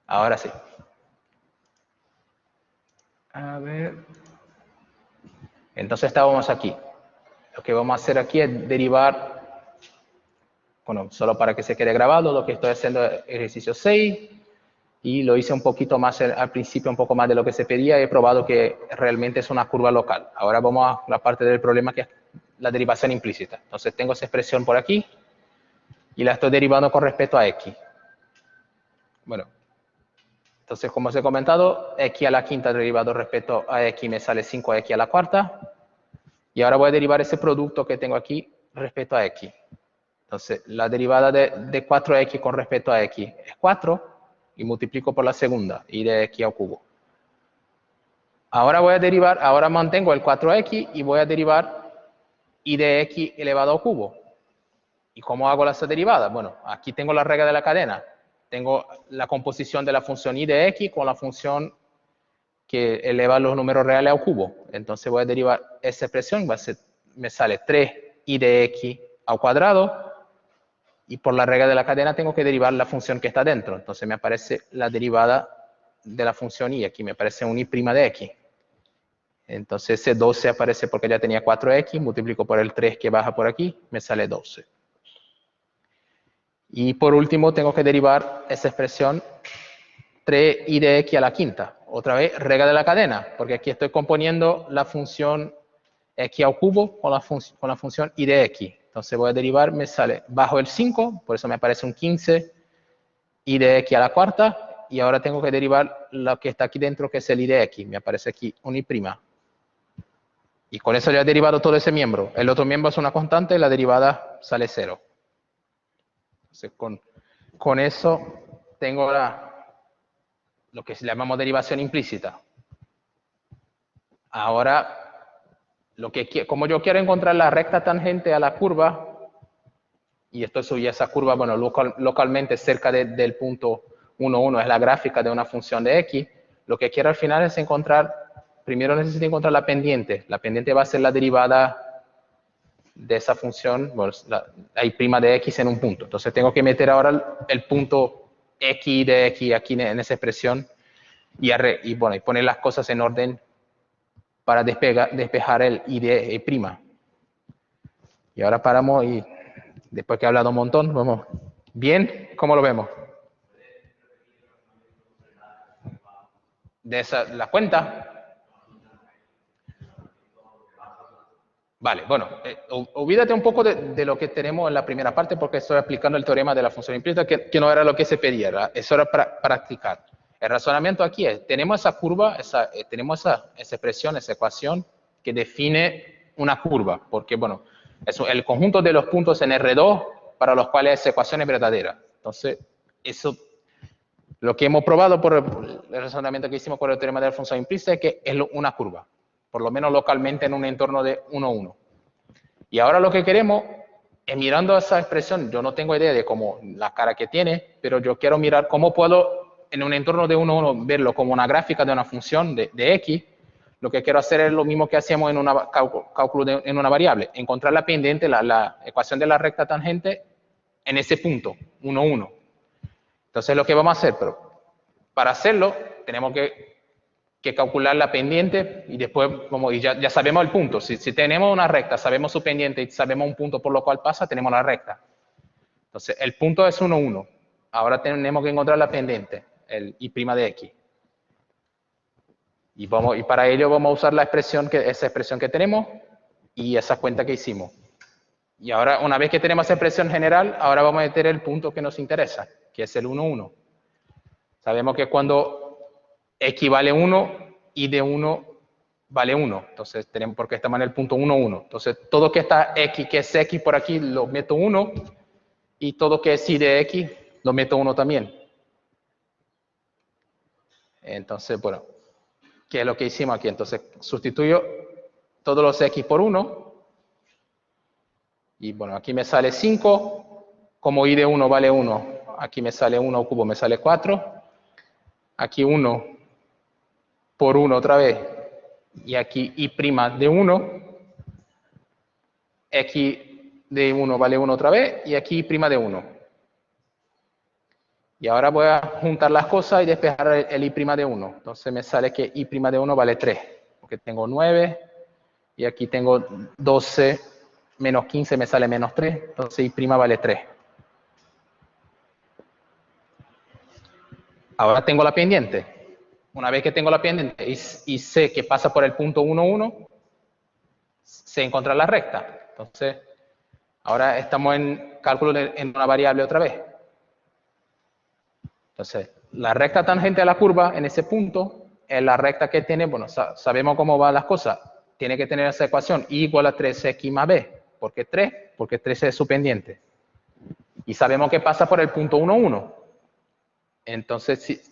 Ahora sí. A ver. Entonces estábamos aquí. Lo que vamos a hacer aquí es derivar, bueno, solo para que se quede grabado, lo que estoy haciendo es ejercicio 6, y lo hice un poquito más al principio, un poco más de lo que se pedía, y he probado que realmente es una curva local. Ahora vamos a la parte del problema, que es la derivación implícita. Entonces tengo esa expresión por aquí, y la estoy derivando con respecto a x. Bueno, entonces como os he comentado, x a la quinta derivado respecto a x me sale 5x a la cuarta, y ahora voy a derivar ese producto que tengo aquí respecto a x. Entonces, la derivada de 4x con respecto a x es 4, y multiplico por la segunda, y de x al cubo. Ahora voy a derivar, ahora mantengo el 4x y voy a derivar y de x elevado al cubo. ¿Y cómo hago esa derivada? Bueno, aquí tengo la regla de la cadena. Tengo la composición de la función y de x con la función que eleva los números reales al cubo. Entonces voy a derivar esa expresión, me sale 3y de x al cuadrado, y por la regla de la cadena tengo que derivar la función que está dentro. Entonces me aparece la derivada de la función y, aquí me aparece un y' de x. Entonces ese 12 aparece porque ya tenía 4x, multiplico por el 3 que baja por aquí, me sale 12. Y por último tengo que derivar esa expresión 3y de x a la quinta. Otra vez, regla de la cadena, porque aquí estoy componiendo la función x al cubo con la función y de x. Entonces voy a derivar, me sale bajo el 5, por eso me aparece un 15 y de x a la cuarta, y ahora tengo que derivar lo que está aquí dentro, que es el y de x. Me aparece aquí un y'. Y con eso ya he derivado todo ese miembro. El otro miembro es una constante y la derivada sale 0. Entonces, con eso tengo lo que llamamos derivación implícita. Ahora, como yo quiero encontrar la recta tangente a la curva, y esto subí esa curva, bueno, localmente cerca del punto 1, 1, es la gráfica de una función de x, lo que quiero al final es primero necesito encontrar la pendiente. La pendiente va a ser la derivada de esa función, bueno, la y' de x en un punto. Entonces tengo que meter ahora el punto x de x aquí en esa expresión, y poner las cosas en orden para despejar el y de y'. Y ahora paramos, y después que he hablado un montón, vamos. ¿Bien? ¿Cómo lo vemos? ¿La cuenta? Vale, bueno, olvídate un poco de lo que tenemos en la primera parte, porque estoy aplicando el teorema de la función implícita, que no era lo que se pedía, ¿verdad? Eso era para practicar. El razonamiento aquí es, tenemos esa curva, tenemos esa expresión, esa ecuación que define una curva, porque, bueno, es el conjunto de los puntos en R2 para los cuales esa ecuación es verdadera. Entonces, eso, lo que hemos probado por el razonamiento que hicimos por el teorema de la función implícita es que es una curva, por lo menos localmente en un entorno de 1, 1. Y ahora lo que queremos es, mirando esa expresión, yo no tengo idea de cómo la cara que tiene, pero yo quiero mirar cómo puedo, en un entorno de 1, 1, verlo como una gráfica de una función de x. Lo que quiero hacer es lo mismo que hacíamos en un cálculo en una variable, encontrar la pendiente, la ecuación de la recta tangente en ese punto, 1, 1. Entonces lo que vamos a hacer, pero para hacerlo tenemos que calcular la pendiente, y después, como ya sabemos el punto. Si tenemos una recta, sabemos su pendiente y sabemos un punto por lo cual pasa, tenemos la recta. Entonces, el punto es 1, 1. Ahora tenemos que encontrar la pendiente, el y' de x. Y para ello vamos a usar esa expresión que tenemos y esa cuenta que hicimos. Y ahora, una vez que tenemos esa expresión general, ahora vamos a meter el punto que nos interesa, que es el 1, 1. Sabemos que cuando x vale 1, y de 1 vale 1. Entonces, porque estamos en el punto 1, 1. Entonces, todo que está x, que es x por aquí, lo meto 1, y todo que es y de x, lo meto 1 también. Entonces, bueno, ¿qué es lo que hicimos aquí? Entonces, sustituyo todos los x por 1, y bueno, aquí me sale 5, como y de 1 vale 1, aquí me sale 1 al cubo, me sale 4, aquí 1 por 1 otra vez, y aquí y' de 1, x de 1 vale 1 otra vez, y aquí y' de 1. Y ahora voy a juntar las cosas y despejar el I' de 1. Entonces me sale que I' de 1 vale 3. Porque tengo 9 y aquí tengo 12 menos 15 me sale menos 3. Entonces I' vale 3. Ahora tengo la pendiente. Una vez que tengo la pendiente y sé que pasa por el punto 1, 1, sé encontrar la recta. Entonces, ahora estamos en cálculo en una variable otra vez. Entonces, la recta tangente a la curva en ese punto es la recta que tiene, bueno, sabemos cómo van las cosas. Tiene que tener esa ecuación I igual a 3x más b. ¿Por qué 3? Porque 3 es su pendiente. Y sabemos que pasa por el punto 1, 1. Entonces,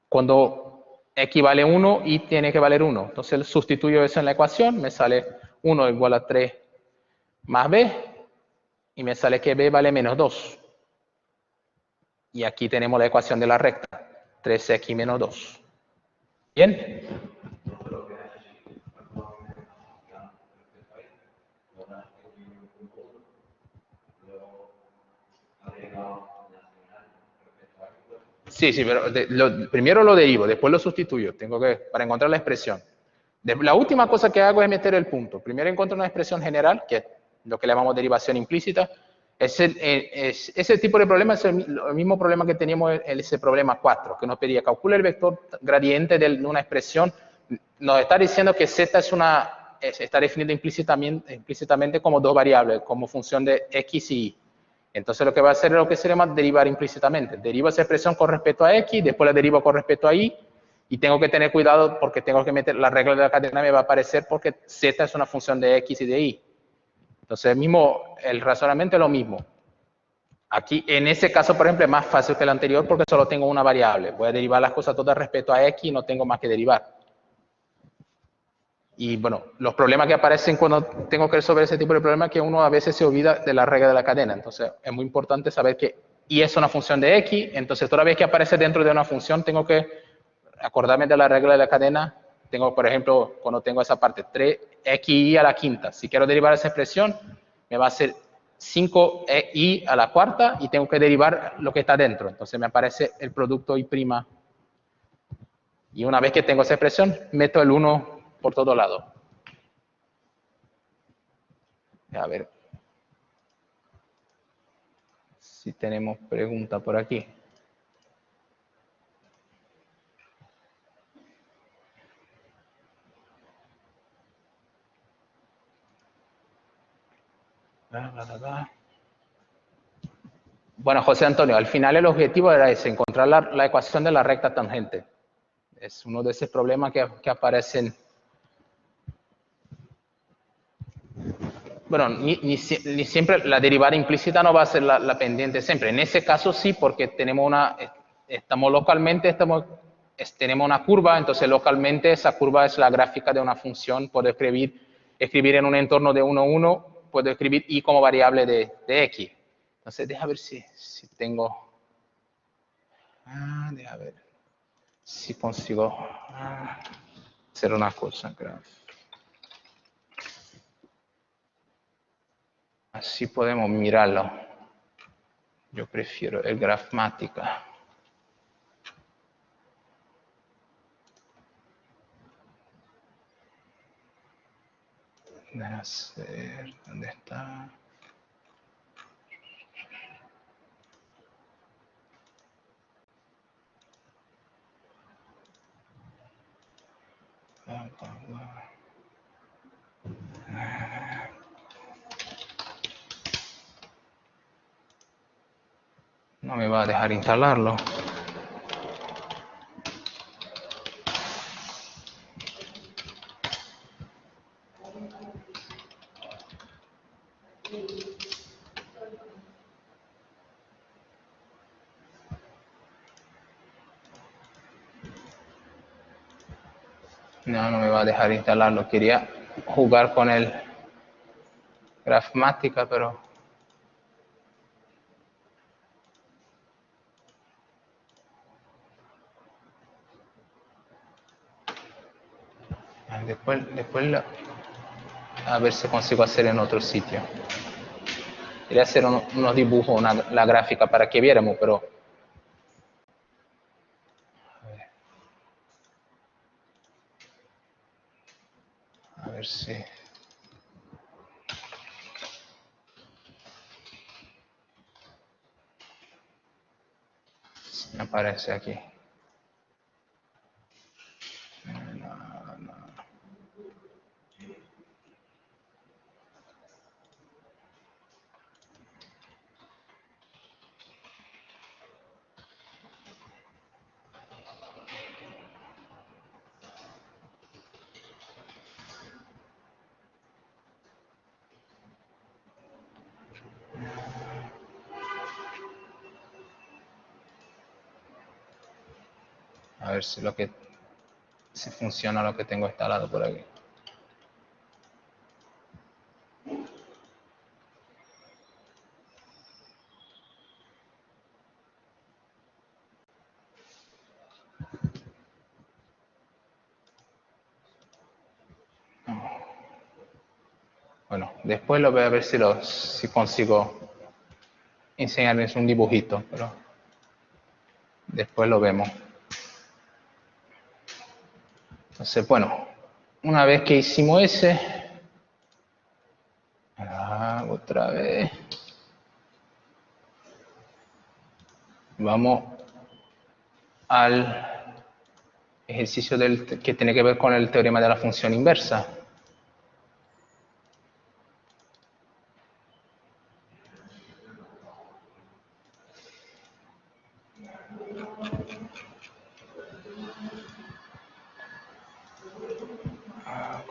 cuando x vale 1, y tiene que valer 1. Entonces sustituyo eso en la ecuación, me sale 1 igual a 3 más b, y me sale que b vale menos 2. Y aquí tenemos la ecuación de la recta, 3x menos 2. ¿Bien? Sí, pero primero lo derivo, después lo sustituyo. Tengo que, para encontrar la expresión. La última cosa que hago es meter el punto. Primero encuentro una expresión general, que es lo que llamamos derivación implícita. Ese tipo de problema es el mismo problema que teníamos en ese problema 4, que nos pedía calcular el vector gradiente de una expresión. Nos está diciendo que z está definido implícitamente como dos variables, como función de x y y. Entonces lo que va a hacer es lo que se llama derivar implícitamente. Derivo esa expresión con respecto a x, después la derivo con respecto a y, y tengo que tener cuidado porque tengo que meter la regla de la cadena, me va a aparecer porque z es una función de x y de y. Entonces el razonamiento es lo mismo. Aquí, en ese caso, por ejemplo, es más fácil que el anterior porque solo tengo una variable. Voy a derivar las cosas todas respecto a x y no tengo más que derivar. Y bueno, los problemas que aparecen cuando tengo que resolver ese tipo de problemas es que uno a veces se olvida de la regla de la cadena. Entonces, es muy importante saber que y es una función de x, entonces toda vez que aparece dentro de una función tengo que acordarme de la regla de la cadena. Tengo, por ejemplo, cuando tengo esa parte, 3xy a la quinta. Si quiero derivar esa expresión, me va a ser 5y a la cuarta y tengo que derivar lo que está dentro. Entonces me aparece el producto y'. Y una vez que tengo esa expresión, meto el 1 por todo lado. A ver si tenemos pregunta por aquí. Bueno, José Antonio, al final el objetivo era ese, encontrar la ecuación de la recta tangente. Es uno de esos problemas que aparecen. Bueno, ni siempre la derivada implícita no va a ser la pendiente siempre. En ese caso sí, porque tenemos tenemos una curva, entonces localmente esa curva es la gráfica de una función. Puedo escribir en un entorno de 1, 1, puedo escribir y como variable de x. Entonces, deja ver si tengo. Deja ver si consigo hacer una cosa. Así podemos mirarlo. Yo prefiero el Grafmática. ¿Dónde está? No me va a dejar instalarlo. No me va a dejar instalarlo. Quería jugar con el Grafmática, pero después a ver si consigo hacer en otro sitio. Quería hacer unos dibujos, la gráfica para que viéramos, pero ver si me aparece aquí. A ver si funciona lo que tengo instalado por aquí. Bueno, después lo voy a ver si consigo enseñarles un dibujito, pero después lo vemos. Entonces, bueno, una vez que hicimos ese, otra vez, vamos al ejercicio que tiene que ver con el teorema de la función inversa.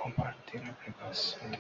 Compartir aplicación.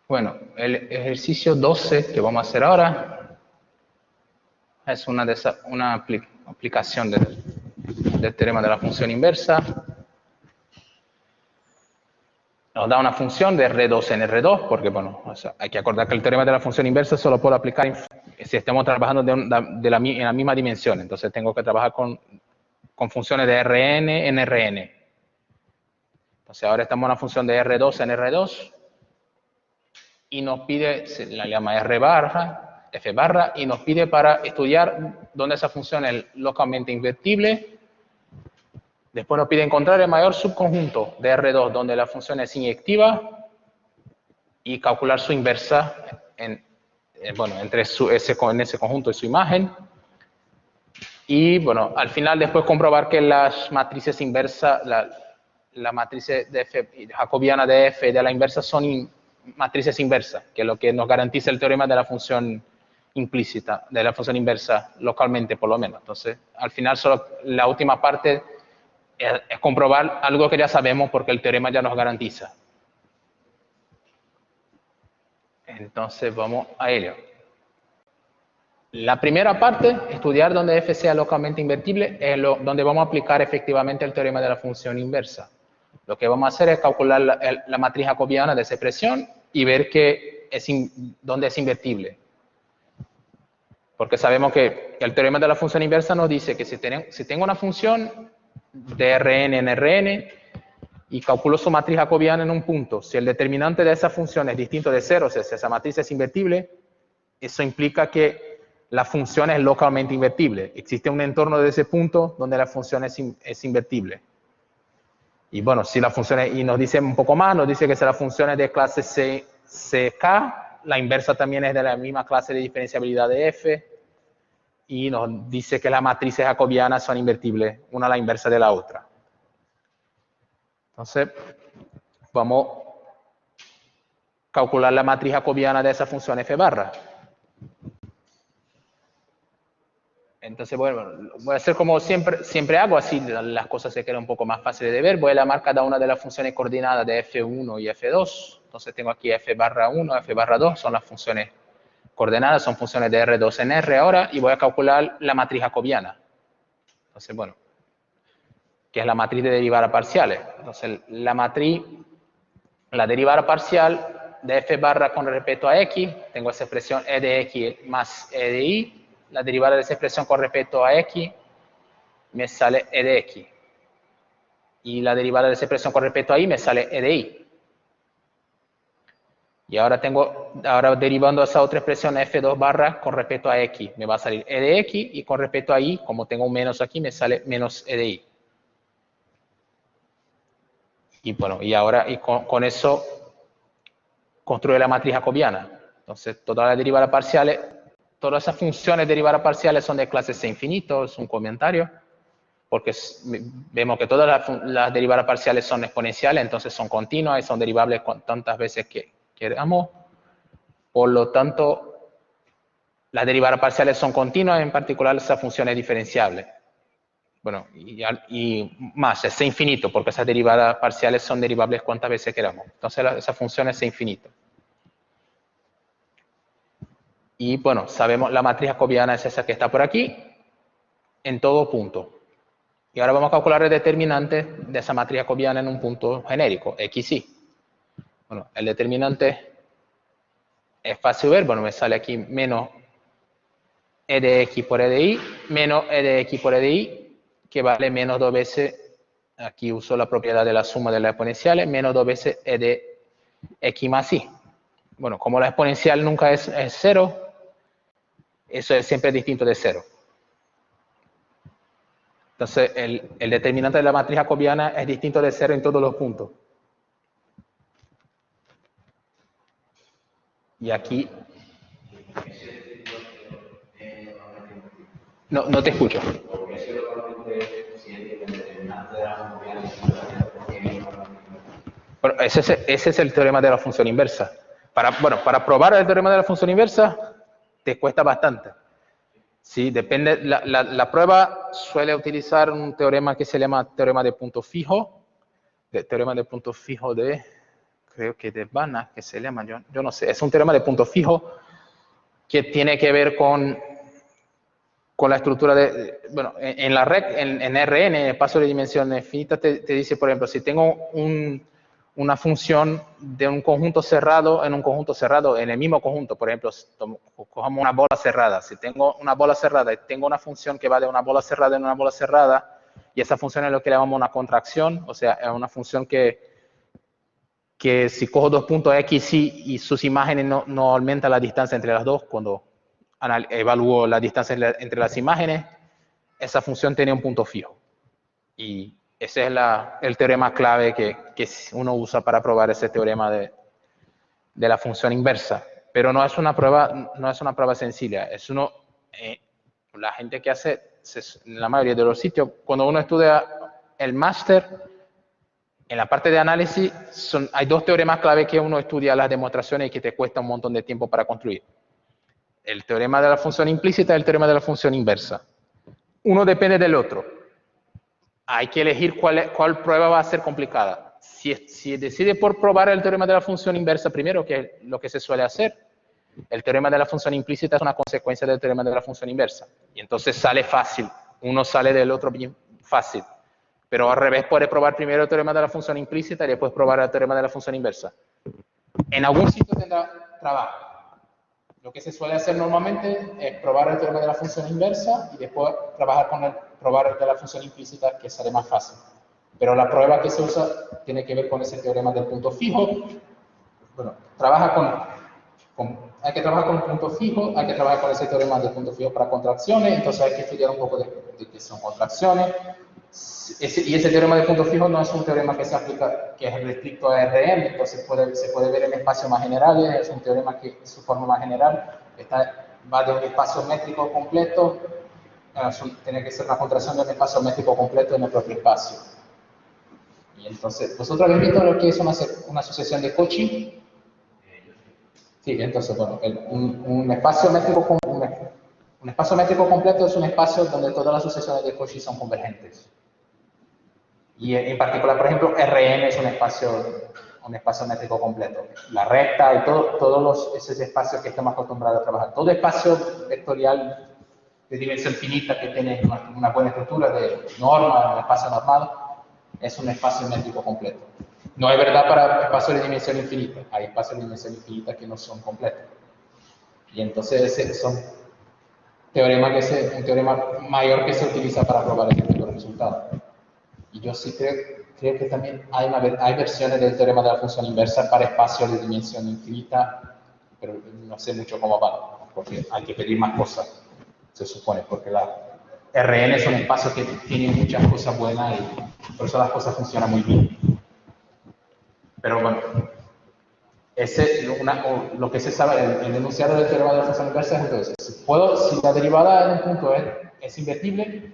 Bueno, el ejercicio 12 que vamos a hacer ahora es una aplicación del teorema de la función inversa. Nos da una función de R2 en R2, porque bueno, o sea, hay que acordar que el teorema de la función inversa solo puedo aplicar si estamos trabajando en la misma dimensión. Entonces tengo que trabajar con funciones de Rn en Rn. Entonces ahora estamos en una función de R2 en R2 y nos pide, se la llama F barra, y nos pide para estudiar dónde esa función es localmente invertible. Después nos pide encontrar el mayor subconjunto de R2 donde la función es inyectiva y calcular su inversa entre ese conjunto y su imagen. Y bueno, al final después comprobar que las matrices inversas, la matriz de F, jacobiana de F de la inversa son matrices inversas, que es lo que nos garantiza el teorema de la función implícita, de la función inversa localmente por lo menos. Entonces, al final solo la última parte es comprobar algo que ya sabemos porque el teorema ya nos garantiza. Entonces vamos a ello. La primera parte, estudiar donde F sea localmente invertible, es donde vamos a aplicar efectivamente el teorema de la función inversa. Lo que vamos a hacer es calcular la matriz jacobiana de esa expresión y ver dónde es invertible. Porque sabemos que el teorema de la función inversa nos dice que si tengo una función de Rn en Rn y calculo su matriz jacobiana en un punto, si el determinante de esa función es distinto de 0, o sea, si esa matriz es invertible, eso implica que la función es localmente invertible. Existe un entorno de ese punto donde la función es invertible. Y bueno, si la función y nos dice un poco más, nos dice que si la función es de clase CK, la inversa también es de la misma clase de diferenciabilidad de F, y nos dice que las matrices jacobianas son invertibles, una a la inversa de la otra. Entonces, vamos a calcular la matriz jacobiana de esa función F barra. Entonces, bueno, voy a hacer como siempre hago, así las cosas se quedan un poco más fáciles de ver. Voy a llamar cada una de las funciones coordinadas de F1 y F2. Entonces tengo aquí F/1, F/2, son las funciones coordenadas, son funciones de R2 en R ahora, y voy a calcular la matriz jacobiana. Entonces, bueno, que es la matriz de derivada parciales. Entonces, la derivada parcial de F barra con respecto a X, tengo esa expresión E de X más E de Y. La derivada de esa expresión con respecto a X me sale E de X. Y la derivada de esa expresión con respecto a Y me sale E de Y. Y ahora derivando esa otra expresión F2 barra con respecto a X, me va a salir E de X, y con respecto a Y, como tengo un menos aquí, me sale menos E de Y. Y bueno, y ahora con eso construye la matriz jacobiana. Entonces, todas las derivadas parciales, todas esas funciones derivadas parciales son de clase C infinito, es un comentario, porque vemos que todas las derivadas parciales son exponenciales, entonces son continuas y son derivables tantas veces que queramos. Por lo tanto, las derivadas parciales son continuas, en particular esas funciones diferenciables. Bueno, y más, es C infinito, porque esas derivadas parciales son derivables cuantas veces queramos. Entonces, esa función es C infinito. Y bueno, sabemos la matriz jacobiana es esa que está por aquí, en todo punto. Y ahora vamos a calcular el determinante de esa matriz jacobiana en un punto genérico, x, y. Bueno, el determinante es fácil ver, bueno, me sale aquí menos e de x por e de y, menos e de x por e de y, que vale menos 2 veces, aquí uso la propiedad de la suma de las exponenciales, menos 2 veces e de x más y. Bueno, como la exponencial nunca es 0, eso es siempre distinto de 0. Entonces, el determinante de la matriz jacobiana es distinto de 0 en todos los puntos. Y aquí... No te escucho. Bueno, ese es el teorema de la función inversa. Para probar el teorema de la función inversa, te cuesta bastante. Sí, depende. La prueba suele utilizar un teorema que se llama teorema de punto fijo. Teorema de punto fijo creo que de Banach, que se llama, yo no sé. Es un teorema de punto fijo que tiene que ver con la estructura de, bueno, en la Rn, en el espacio de dimensión infinita, te dice, por ejemplo, si tengo una función de un conjunto cerrado en el mismo conjunto, por ejemplo, cojamos una bola cerrada. Si tengo una bola cerrada y tengo una función que va de una bola cerrada en una bola cerrada, y esa función es lo que llamamos una contracción, o sea, es una función que si cojo dos puntos X y sus imágenes no aumenta la distancia entre las dos, cuando evalúo la distancia entre las imágenes, esa función tiene un punto fijo. Y ese es el teorema clave que uno usa para probar ese teorema de la función inversa. Pero no es una prueba sencilla. La gente que hace, en la mayoría de los sitios, cuando uno estudia el máster, en la parte de análisis, hay dos teoremas clave que uno estudia las demostraciones y que te cuesta un montón de tiempo para construir. El teorema de la función implícita y el teorema de la función inversa. Uno depende del otro. Hay que elegir cuál prueba va a ser complicada. Si decide por probar el teorema de la función inversa primero, que es lo que se suele hacer, el teorema de la función implícita es una consecuencia del teorema de la función inversa. Y entonces sale fácil. Uno sale del otro bien fácil. Pero al revés, puede probar primero el teorema de la función implícita y después probar el teorema de la función inversa. En algún sitio tendrá trabajo. Lo que se suele hacer normalmente es probar el teorema de la función inversa y después trabajar con probar el de la función implícita, que sale más fácil. Pero la prueba que se usa tiene que ver con ese teorema del punto fijo. Bueno, hay que trabajar con un punto fijo, hay que trabajar con ese teorema del punto fijo para contracciones, entonces hay que estudiar un poco de qué son contracciones. Y ese teorema de punto fijo no es un teorema que se aplica, que es restricto a Rn, entonces se puede ver en espacios más generales, es un teorema que su forma más general va de un espacio métrico completo, tiene que ser una contracción de un espacio métrico completo en el propio espacio. Y entonces, ¿vosotros habéis visto lo que es una asociación de Cauchy? Sí, entonces, bueno, un espacio métrico completo. Un espacio métrico completo es un espacio donde todas las sucesiones de Cauchy son convergentes. Y en particular, por ejemplo, Rn es un espacio métrico completo. La recta y todos esos espacios que estamos acostumbrados a trabajar. Todo espacio vectorial de dimensión finita que tiene una buena estructura de norma, un espacio normal, es un espacio métrico completo. No es verdad para espacios de dimensión infinita. Hay espacios de dimensión infinita que no son completos. Y entonces son un teorema mayor que se utiliza para probar este tipo de resultados. Y yo sí creo que también hay versiones del teorema de la función inversa para espacios de dimensión infinita, pero no sé mucho cómo van, porque hay que pedir más cosas, se supone, porque la Rn es un espacio que tiene muchas cosas buenas y por eso las cosas funcionan muy bien. Pero bueno, lo que se sabe, el enunciado del teorema de la función inversa es entonces, si la derivada en un punto es invertible,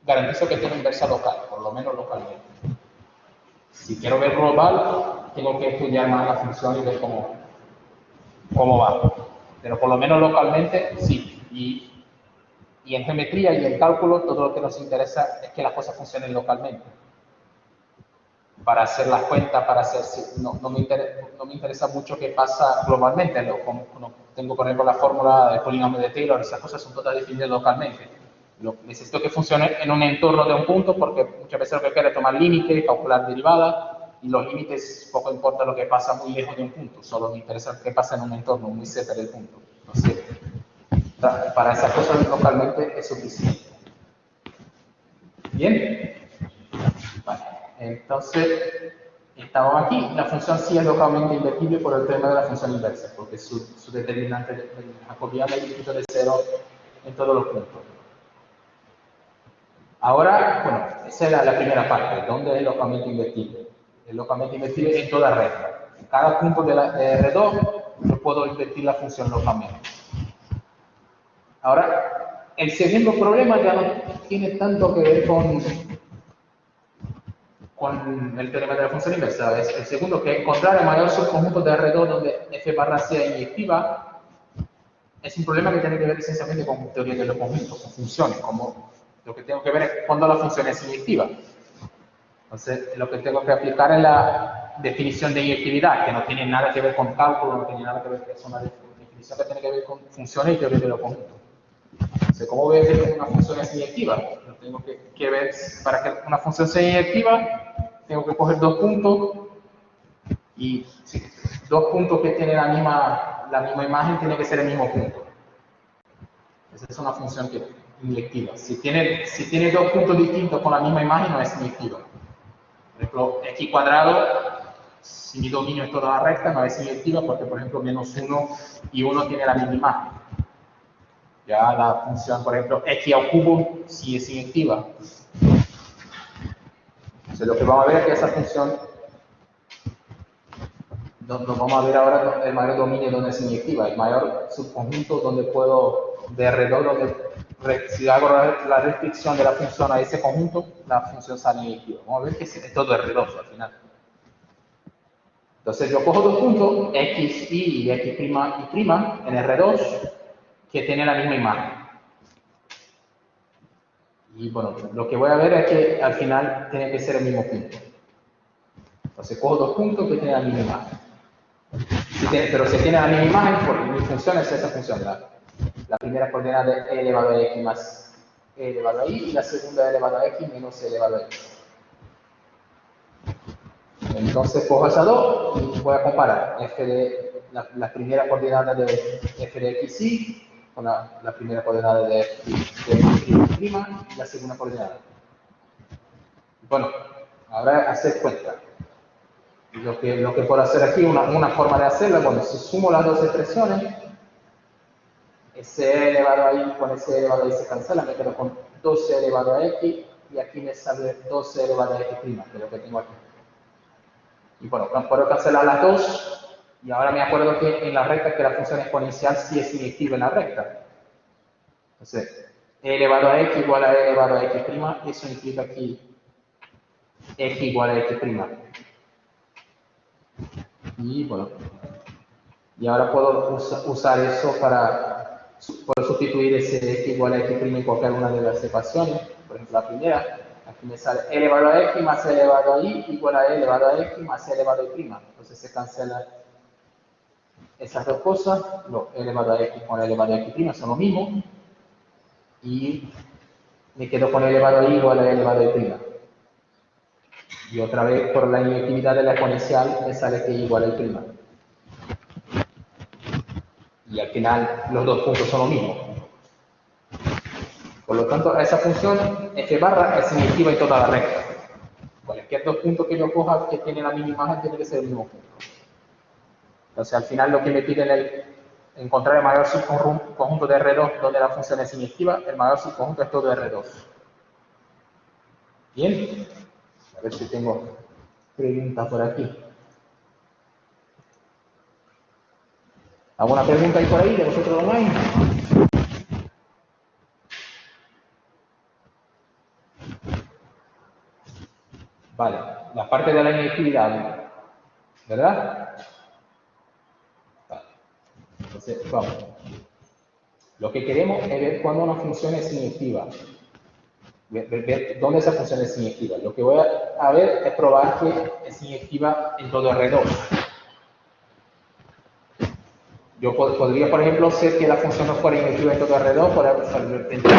garantizo que tiene inversa local, por lo menos localmente. Si quiero ver global, tengo que estudiar más la función y ver cómo va. Pero por lo menos localmente, sí. Y en geometría y en cálculo, todo lo que nos interesa es que las cosas funcionen localmente. Para hacer las cuentas, no me interesa mucho qué pasa globalmente. Tengo, por ejemplo, la fórmula del polinomio de Taylor, esas cosas son todas definidas localmente. Necesito que funcione en un entorno de un punto porque muchas veces lo que quiero es tomar límites, calcular derivadas, y los límites poco importa lo que pasa muy lejos de un punto, solo me interesa qué pasa en un entorno muy cerca del punto. Entonces, para esas cosas localmente es suficiente. Bien. Vale. Entonces, estamos aquí. La función sí es localmente invertible por el tema de la función inversa, porque su determinante jacobiano es distinto de cero en todos los puntos. Ahora, bueno, esa es la primera parte, donde es localmente invertible. Es localmente invertible en toda recta. En cada punto de R2 yo puedo invertir la función localmente. Ahora, el segundo problema ya no tiene tanto que ver con el teorema de la función inversa. Es el segundo, que encontrar el mayor subconjunto de R2 donde f barra sea inyectiva es un problema que tiene que ver esencialmente con teoría de los conjuntos, con funciones, como lo que tengo que ver es cuando la función es inyectiva. Entonces, lo que tengo que aplicar es la definición de inyectividad, que no tiene nada que ver con cálculo, no tiene nada que ver, es una definición que tiene que ver con funciones y teoría de los conjuntos. Entonces, ¿cómo veo que una función es inyectiva? Lo tengo que ver, para que una función sea inyectiva, tengo que coger dos puntos, y sí, dos puntos que tienen la misma imagen tiene que ser el mismo punto. Esa es una función que inyectiva. Si tiene dos puntos distintos con la misma imagen, no es inyectiva. Por ejemplo, x cuadrado, si mi dominio es toda la recta, no es inyectiva porque, por ejemplo, menos 1 y 1 tiene la misma imagen. Ya la función, por ejemplo, x al cubo, sí es inyectiva. Entonces, lo que vamos a ver es que esa función, nos vamos a ver ahora el mayor dominio donde es inyectiva, el mayor subconjunto donde puedo, de alrededor, donde si hago la restricción de la función a ese conjunto, la función sale inyectiva. Vamos a ver que es todo R2 al final. Entonces yo cojo dos puntos, x y x' y prima en R2, que tienen la misma imagen. Y bueno, lo que voy a ver es que al final tiene que ser el mismo punto. Entonces cojo dos puntos que tienen la misma imagen. Pero si tiene la misma imagen, porque mi función es esa función. La primera coordenada es e elevado a x más e elevado a y, y la segunda e elevado a x menos e elevado a y. Entonces cojo esas dos y voy a comparar la primera coordenada de f de x y con la primera coordenada de x' y la segunda coordenada. Bueno, ahora hacer cuenta. Lo que puedo hacer aquí, una forma de hacerlo, bueno, si sumo las dos expresiones, ese elevado a y con ese elevado a y se cancela, me quedo con 2 elevado a x y aquí me sale 2 elevado a x', que es lo que tengo aquí. Y bueno, puedo cancelar las dos, y ahora me acuerdo que en la recta que la función exponencial sí es inyectiva en la recta. Entonces, e elevado a x igual a e elevado a x', eso implica aquí x igual a x'. Y bueno, y ahora puedo usar eso para puedo sustituir ese x igual a x' en cualquier una de las ecuaciones. Por ejemplo, la primera, aquí me sale e elevado a x más e elevado a y igual a e elevado a x más e elevado a y'. Entonces se cancelan esas dos cosas, lo e elevado a x con e elevado a x' son lo mismo, y me quedo con e elevado a y igual a e elevado a y'. Y otra vez, por la inequidad de la exponencial, me sale que y igual a y'. Y al final, los dos puntos son lo mismo. Por lo tanto, esa función f barra es inequívoca en toda la recta. Cualquier dos puntos que yo coja que tienen la misma imagen tiene que ser el mismo punto. Entonces, al final, lo que me piden es encontrar el mayor subconjunto de R2 donde la función es inequívoca, el mayor subconjunto es todo R2. Bien, a ver si tengo preguntas por aquí. ¿Alguna pregunta ahí por ahí de vosotros online? Vale, la parte de la inequidad, ¿verdad? Vale. Entonces, vamos. Lo que queremos es ver cuándo una función es inequívoca. Ver dónde esa función es inequívoca. Lo que voy a ver es probar que es inequívoca en todo R2. Yo podría, por ejemplo, ser que la función no fuera inequívoca en todo R2, por ejemplo,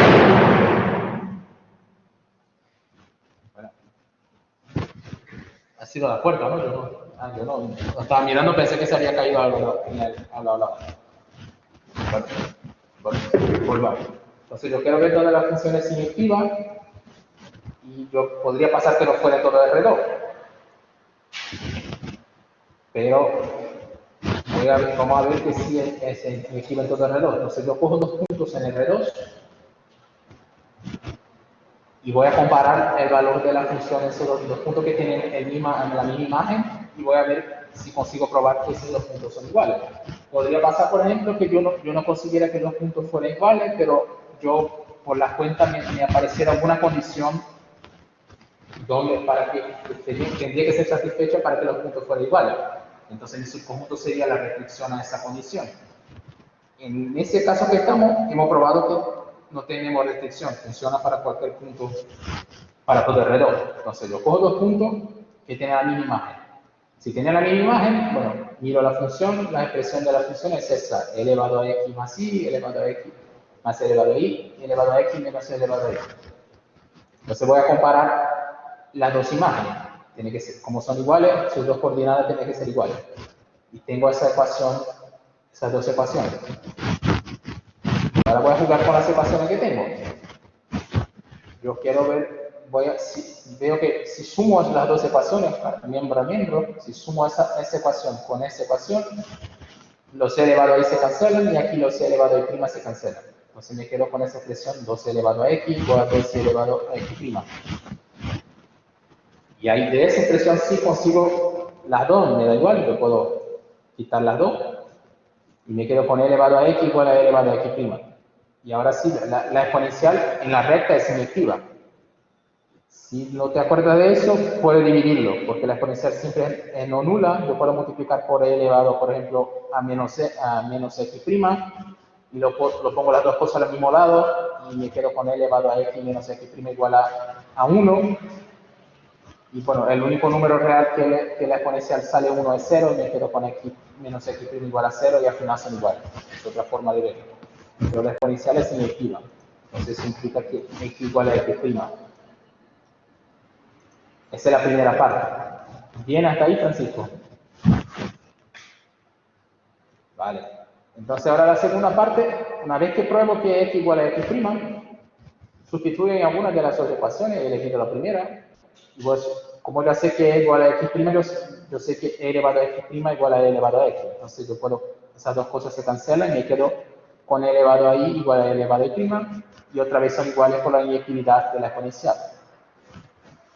bueno, ha sido la puerta, ¿no? Yo no estaba mirando, pensé que se había caído algo al lado. Bueno, volvamos. Entonces yo quiero ver dónde la función es inequívoca y yo podría pasar que no fuera en todo R2. Pero vamos a ver que sí es inequívoca en todo R2. Entonces yo cojo dos puntos en R2 y voy a comparar el valor de la función en esos dos puntos que tienen la misma imagen y voy a ver si consigo probar que esos dos puntos son iguales. Podría pasar, por ejemplo, que yo no consiguiera que los puntos fueran iguales, pero yo por las cuentas me apareciera alguna condición donde tendría que ser satisfecha para que los puntos fueran iguales. Entonces el subconjunto sería la restricción a esa condición. En ese caso que hemos probado que no tenemos restricción, funciona para cualquier punto, para todo R2. Entonces yo cojo dos puntos que tienen la misma imagen. Si tienen la misma imagen, bueno, miro la función, la expresión de la función es esa, elevado a x más y, elevado a x más elevado a y, elevado a x menos elevado a y. Entonces voy a comparar las dos imágenes. Tiene que ser, como son iguales, sus dos coordenadas tienen que ser iguales. Y tengo esa ecuación, esas dos ecuaciones. Ahora voy a jugar con las ecuaciones que tengo. Yo quiero ver, veo que si sumo las dos ecuaciones, miembro a miembro, si sumo esa ecuación con esa ecuación, los c elevado a y se cancelan y aquí los c elevado a y' se cancelan. Entonces me quedo con esa expresión 2c elevado a x igual a 2c elevado a x'. Y ahí de esa expresión sí consigo las dos, me da igual, yo puedo quitar las dos y me quedo con e elevado a x igual a e elevado a x'. Y ahora sí, la exponencial en la recta es inequívoca. Si no te acuerdas de eso, puedes dividirlo, porque la exponencial siempre es no nula. Yo puedo multiplicar por e elevado, por ejemplo, a menos x', y lo pongo las dos cosas al mismo lado, y me quedo con e elevado a x menos x' igual a 1. Y bueno, el único número real que la exponencial sale 1 es 0, y me quedo con x menos x' igual a 0, y al final son iguales. Es otra forma de verlo. Pero la exponencial es inequívoca. Entonces eso implica que x igual a x'. Esa es la primera parte. ¿Bien hasta ahí, Francisco? Vale. Entonces ahora la segunda parte, una vez que pruebo que x igual a x', sustituyo en alguna de las dos ecuaciones, he elegido la primera, y pues, como ya sé que e igual a x', yo sé que e elevado a x' igual a e elevado a x. Entonces yo puedo, esas dos cosas se cancelan y me quedo con e elevado a y igual a e elevado a y', y otra vez son iguales por la inequidad de la exponencial.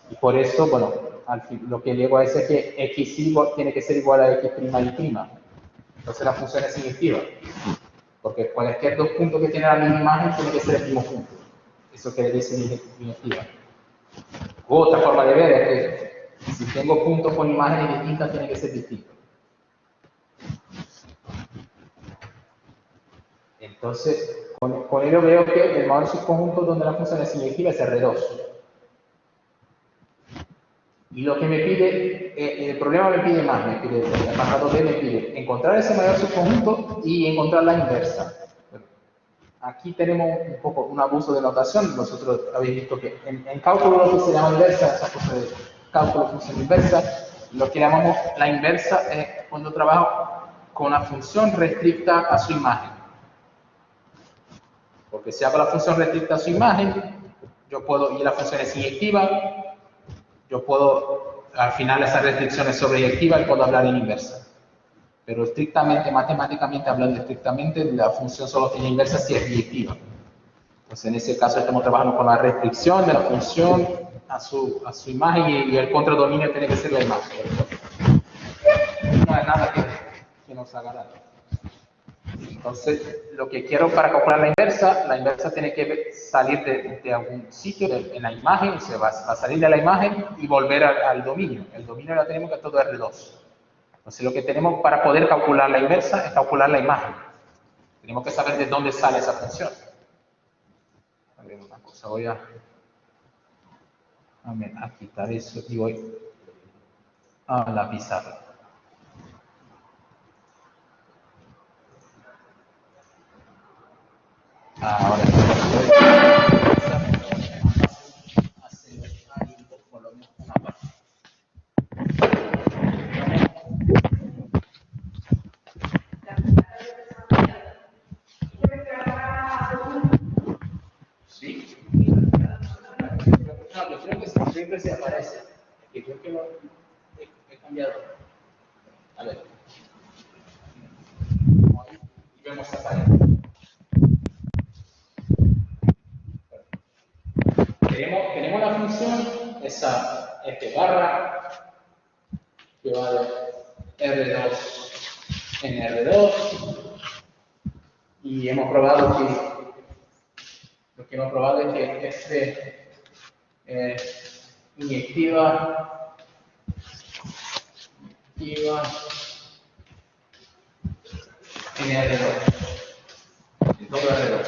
Y por eso, bueno, al fin, lo que llego a es que x tiene que ser igual a x' y y'. Entonces la función es inequívoca. Porque cualquier dos puntos que tienen la misma imagen tiene que ser el mismo punto. Eso quiere decir inequívoca. Otra forma de ver es que si tengo puntos con imágenes distintas, tiene que ser distinto. Entonces, con ello veo que el mayor subconjunto donde la función es inyectiva es R2. Y lo que me pide, el problema me pide más, el apartado B me pide encontrar ese mayor subconjunto y encontrar la inversa. Aquí tenemos un poco un abuso de notación. Vosotros habéis visto que en cálculo lo que se llama inversa, esa cosa de cálculo función inversa, lo que llamamos la inversa es cuando trabajo con una función restricta a su imagen. Porque si hago la función restricta a su imagen, yo puedo, y la función es inyectiva, yo puedo, al final esa restricción es sobreyectiva y puedo hablar en inversa. Pero estrictamente, matemáticamente hablando estrictamente, la función solo tiene inversa si es inyectiva. Pues en ese caso estamos trabajando con la restricción de la función a su imagen y el contradominio tiene que ser la imagen. No es nada que nos haga daño. Entonces, lo que quiero para calcular la inversa tiene que salir de algún sitio en la imagen, se va a salir de la imagen y volver al dominio. El dominio lo tenemos que todo R2. Entonces, lo que tenemos para poder calcular la inversa es calcular la imagen. Tenemos que saber de dónde sale esa función. A ver, una cosa, voy a quitar eso y voy a la pizarra. Ahora por lo menos una parte. ¿Sí? No, yo creo que siempre se aparece. Que creo que lo he cambiado. A ver. Y vemos esta pared. Tenemos la función, esa F barra, que va de R2 en R2, y hemos probado lo que hemos probado es que F inyectiva en R2, en todo R2.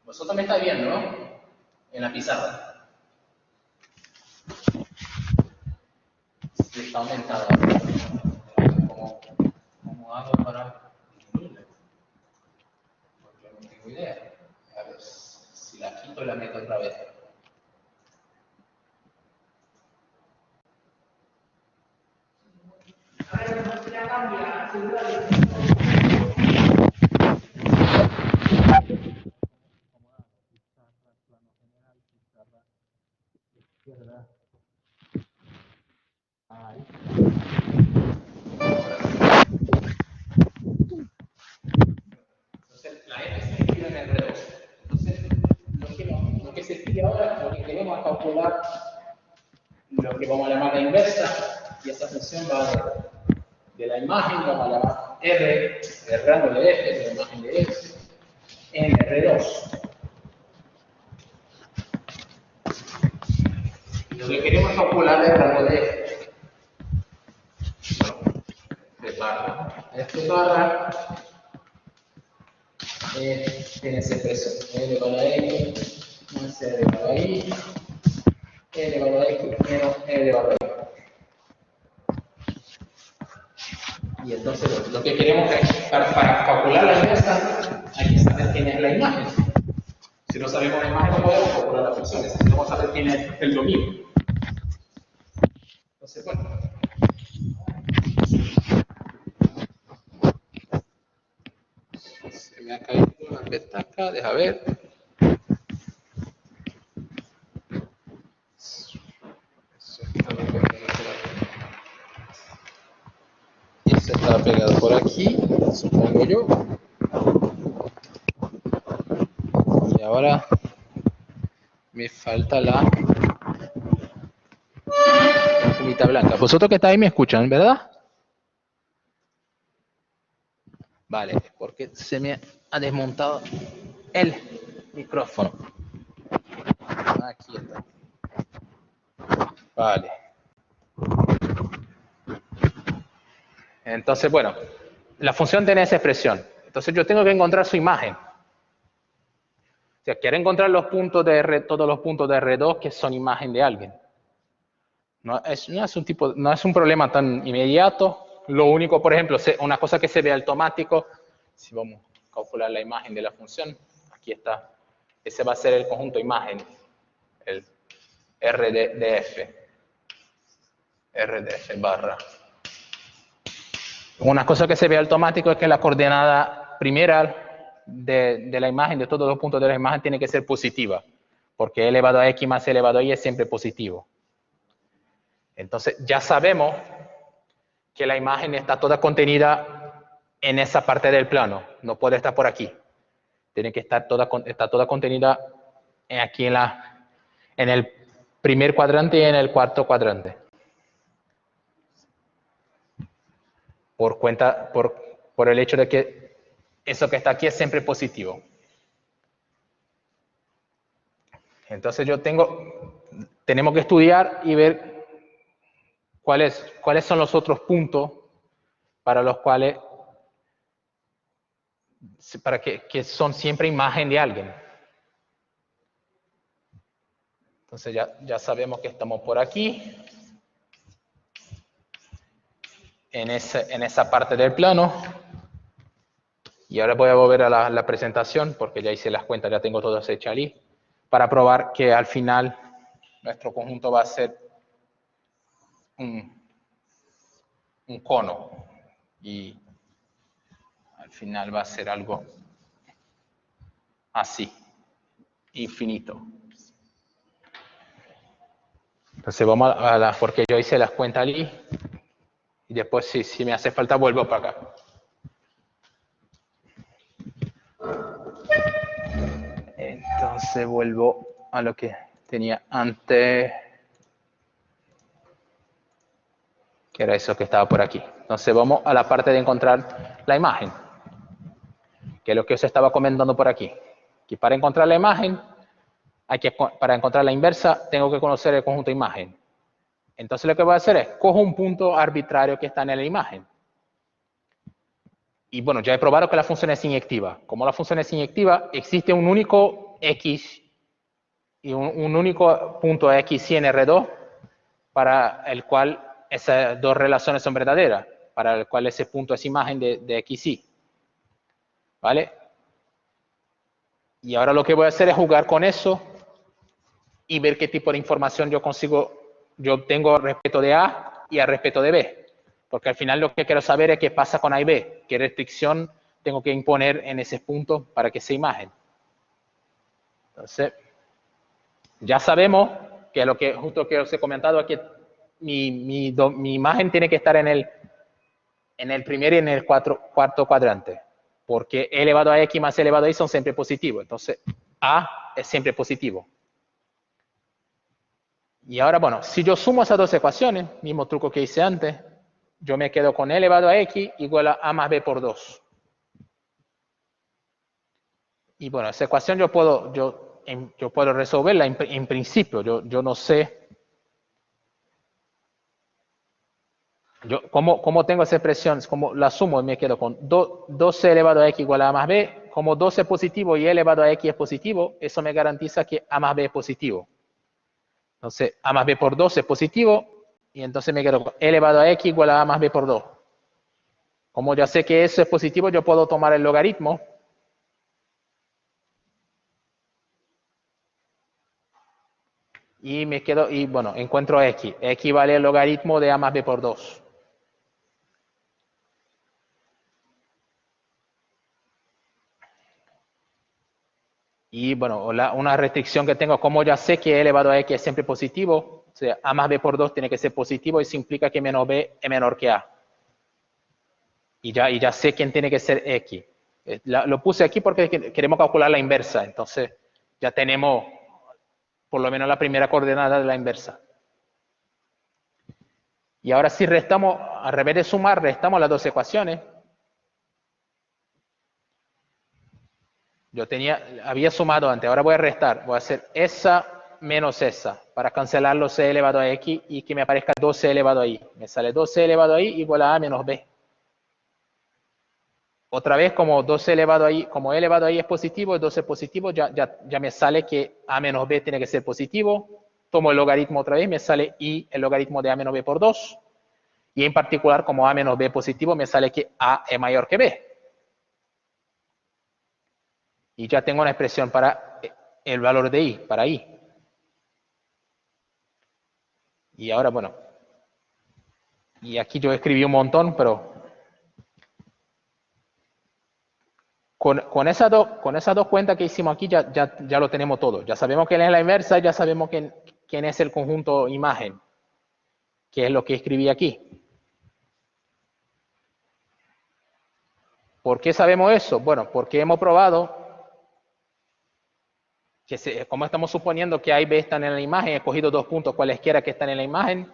Vosotros me estáis viendo, ¿no? En la pizarra. Sí, está aumentada. ¿Cómo hago para disminuirla? Porque no tengo idea. A ver si la quito y la meto otra vez. A ver, si la cambia, seguramente. Ahí. Entonces, la F se escribe en el R2. Entonces, lo que se escribe ahora, lo que queremos es calcular lo que vamos a llamar la inversa, y esa función va de la imagen, vamos a llamar R, el rango de F, de la imagen de F, en R2. Y lo que queremos es calcular el rango de F. F barra. F barra tiene esa expresión. E elevado a X más E elevado a Y. E elevado a X menos E elevado a Y. Y entonces lo que queremos es, para calcular la inversa, hay que saber quién es la imagen. Si no sabemos la imagen, no podemos calcular las funciones. Necesitamos saber quién es el dominio. Entonces, bueno. Se me ha caído la pestaca, deja ver. Y se está pegado por aquí, supongo yo. Y ahora me falta la plumita blanca. Vosotros que estáis ahí me escuchan, ¿verdad? Vale, porque se me ha desmontado el micrófono. Aquí está. Vale. Entonces, bueno, la función tiene esa expresión. Entonces yo tengo que encontrar su imagen. O sea, quiero encontrar los puntos de R, todos los puntos de R2 que son imagen de alguien. No es un problema tan inmediato. Lo único, por ejemplo, una cosa que se ve automático, si vamos a calcular la imagen de la función, aquí está. Ese va a ser el conjunto imagen, el RDF barra. Una cosa que se ve automático es que la coordenada primera de la imagen, de todos los puntos de la imagen, tiene que ser positiva, porque e elevado a x más e elevado a y es siempre positivo. Entonces, ya sabemos que la imagen está toda contenida en esa parte del plano, no puede estar por aquí. Tiene que estar toda contenida aquí en el primer cuadrante y en el cuarto cuadrante. Por el hecho de que eso que está aquí es siempre positivo. Entonces tenemos que estudiar y ver cuáles son los otros puntos para los cuales, que son siempre imagen de alguien. Entonces ya sabemos que estamos por aquí, en esa parte del plano. Y ahora voy a volver a la presentación, porque ya hice las cuentas, ya tengo todo hecho allí, para probar que al final nuestro conjunto va a ser un cono. Y al final va a ser algo así, infinito. Entonces vamos porque yo hice las cuentas allí, y después si me hace falta vuelvo para acá. Entonces vuelvo a lo que tenía antes, que era eso que estaba por aquí. Entonces vamos a la parte de encontrar la imagen, que es lo que os estaba comentando por aquí. Que para encontrar la imagen, para encontrar la inversa, tengo que conocer el conjunto imagen. Entonces lo que voy a hacer es, cojo un punto arbitrario que está en la imagen. Y bueno, ya he probado que la función es inyectiva. Como la función es inyectiva, existe un único x y un único punto x y en R2 para el cual esas dos relaciones son verdaderas, para el cual ese punto es imagen de x y. ¿Vale? Y ahora lo que voy a hacer es jugar con eso y ver qué tipo de información yo obtengo respecto de A y al respecto de B. Porque al final lo que quiero saber es qué pasa con A y B, qué restricción tengo que imponer en ese punto para que sea imagen. Entonces, ya sabemos que justo que os he comentado aquí, mi imagen tiene que estar en el primer y en el cuarto cuadrante, porque e elevado a x más e elevado a y son siempre positivos. Entonces, A es siempre positivo. Y ahora, bueno, si yo sumo esas dos ecuaciones, mismo truco que hice antes, yo me quedo con e elevado a x igual a a más b por 2. Y bueno, esa ecuación yo puedo resolverla en principio. Yo no sé. ¿Cómo tengo esa expresión? Como la sumo y me quedo con 2e elevado a x igual a a más b. Como 2 es positivo y e elevado a x es positivo, eso me garantiza que a más b es positivo. Entonces, a más b por 2 es positivo, y entonces me quedo con e elevado a x igual a a más b por 2. Como ya sé que eso es positivo, yo puedo tomar el logaritmo. Y bueno, encuentro x. X vale el logaritmo de a más b por 2. Y bueno, una restricción que tengo, como ya sé que e elevado a x es siempre positivo, o sea, a más b por 2 tiene que ser positivo, y eso implica que menos b es menor que a. Y ya sé quién tiene que ser x. Lo puse aquí porque queremos calcular la inversa, entonces ya tenemos por lo menos la primera coordenada de la inversa. Y ahora si restamos, al revés de sumar, restamos las dos ecuaciones. Había sumado antes, ahora voy a restar. Voy a hacer esa menos esa, para cancelar los c elevado a x y que me aparezca 2c elevado a y. Me sale 2c elevado a y igual a menos b. Otra vez, como 2c elevado a y, como e elevado a y es positivo y 2 es positivo, ya me sale que a menos b tiene que ser positivo. Tomo el logaritmo otra vez, me sale y el logaritmo de a menos b por 2. Y en particular, como a menos b positivo, me sale que a es mayor que b. Y ya tengo una expresión para el valor de y, para y. Y ahora, bueno, y aquí yo escribí un montón, pero con esas dos cuentas que hicimos aquí ya lo tenemos todo. Ya sabemos quién es la inversa, ya sabemos quién es el conjunto imagen, que es lo que escribí aquí. ¿Por qué sabemos eso? Bueno, porque hemos probado que como estamos suponiendo que A y B están en la imagen, he cogido dos puntos cualesquiera que están en la imagen,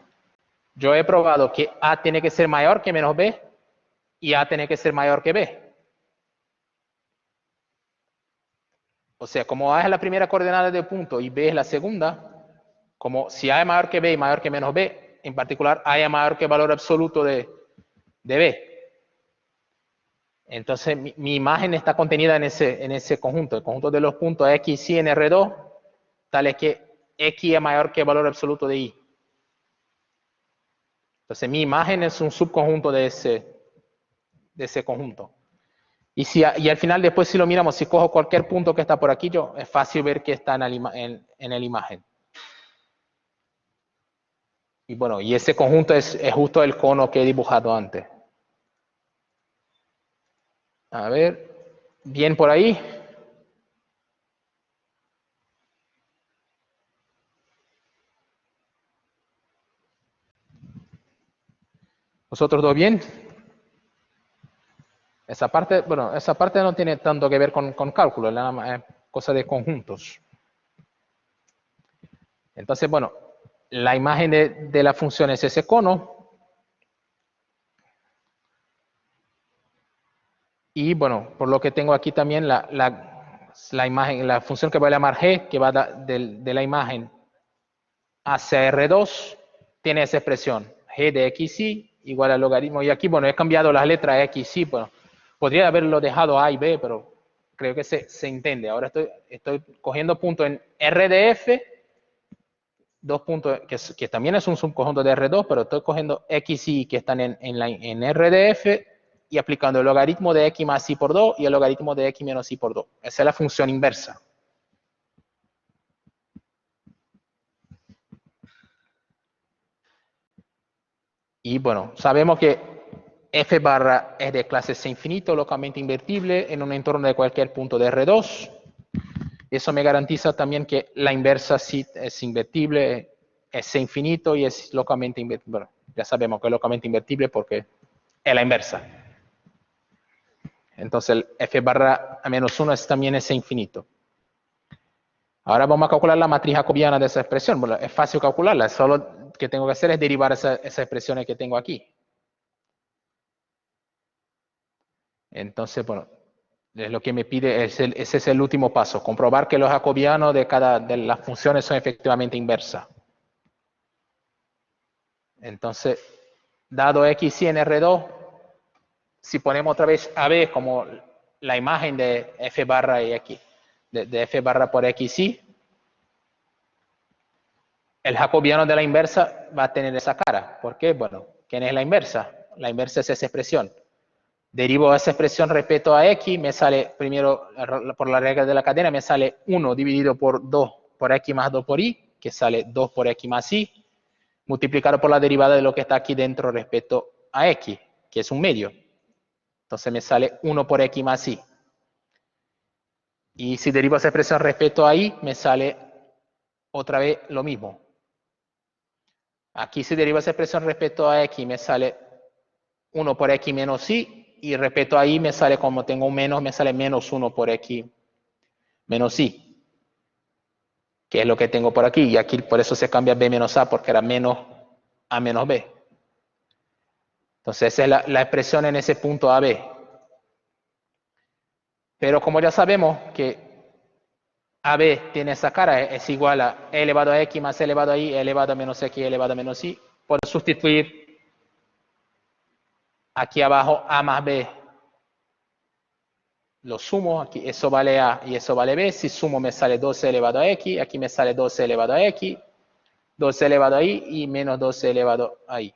yo he probado que A tiene que ser mayor que menos B y A tiene que ser mayor que B. O sea, como A es la primera coordenada del punto y B es la segunda, como si A es mayor que B y mayor que menos B, en particular A es mayor que el valor absoluto de B. Entonces mi imagen está contenida en ese conjunto, el conjunto de los puntos X y en R2, tal es que X es mayor que el valor absoluto de Y. Entonces mi imagen es un subconjunto de ese conjunto. Y al final después si lo miramos, si cojo cualquier punto que está por aquí, es fácil ver que está en la imagen. Y bueno, y ese conjunto es justo el cono que he dibujado antes. A ver, bien por ahí. ¿Vosotros dos bien? Esa parte, bueno, esa parte no tiene tanto que ver con cálculo, es cosa de conjuntos. Entonces, bueno, la imagen de la función es ese cono. Y bueno, por lo que tengo aquí también la imagen, la función que voy a llamar g, que va de la imagen hacia R2, tiene esa expresión, g de xy igual al logaritmo. Y aquí, bueno, he cambiado las letras xy, bueno, podría haberlo dejado a y b, pero creo que se entiende. Ahora estoy cogiendo puntos en R de f, dos puntos que también es un subconjunto de R2, pero estoy cogiendo xy que están en R de f y aplicando el logaritmo de x más y por 2 y el logaritmo de x menos y por 2. Esa es la función inversa. Y bueno, sabemos que f barra es de clase C infinito, localmente invertible en un entorno de cualquier punto de R2. Eso me garantiza también que la inversa sí es invertible, es C infinito y es localmente invertible. Bueno, ya sabemos que es localmente invertible porque es la inversa. Entonces el f barra a menos 1 también es C infinito. Ahora vamos a calcular la matriz jacobiana de esa expresión. Bueno, es fácil calcularla, solo lo que tengo que hacer es derivar esas expresiones que tengo aquí. Entonces, bueno, es lo que me pide, ese es el último paso, comprobar que los jacobianos de las funciones son efectivamente inversas. Entonces, dado x y en R2, si ponemos otra vez AB como la imagen de f barra y x, de f barra por xy, el jacobiano de la inversa va a tener esa cara. ¿Por qué? Bueno, ¿quién es la inversa? La inversa es esa expresión. Derivo esa expresión respecto a x, me sale primero, por la regla de la cadena, me sale 1 dividido por 2 por x más 2 por y, que sale 2 por x más y, multiplicado por la derivada de lo que está aquí dentro respecto a x, que es un medio. Entonces me sale 1 por x más y. Y si derivo esa expresión respecto a y, me sale otra vez lo mismo. Aquí si derivo esa expresión respecto a x, me sale 1 por x menos y, y respecto a y me sale, como tengo un menos, me sale menos 1 por x menos y, que es lo que tengo por aquí. Y aquí por eso se cambia b menos a, porque era menos a menos b. Entonces esa es la expresión en ese punto AB. Pero como ya sabemos que AB tiene esa cara, es igual a e elevado a x más e elevado a y, e elevado a menos x, e elevado a menos y. Puedo sustituir aquí abajo a más b. Lo sumo, aquí eso vale a y eso vale b. Si sumo me sale 12 elevado a x, aquí me sale 12 elevado a x, 12 elevado a y y menos 12 elevado a y.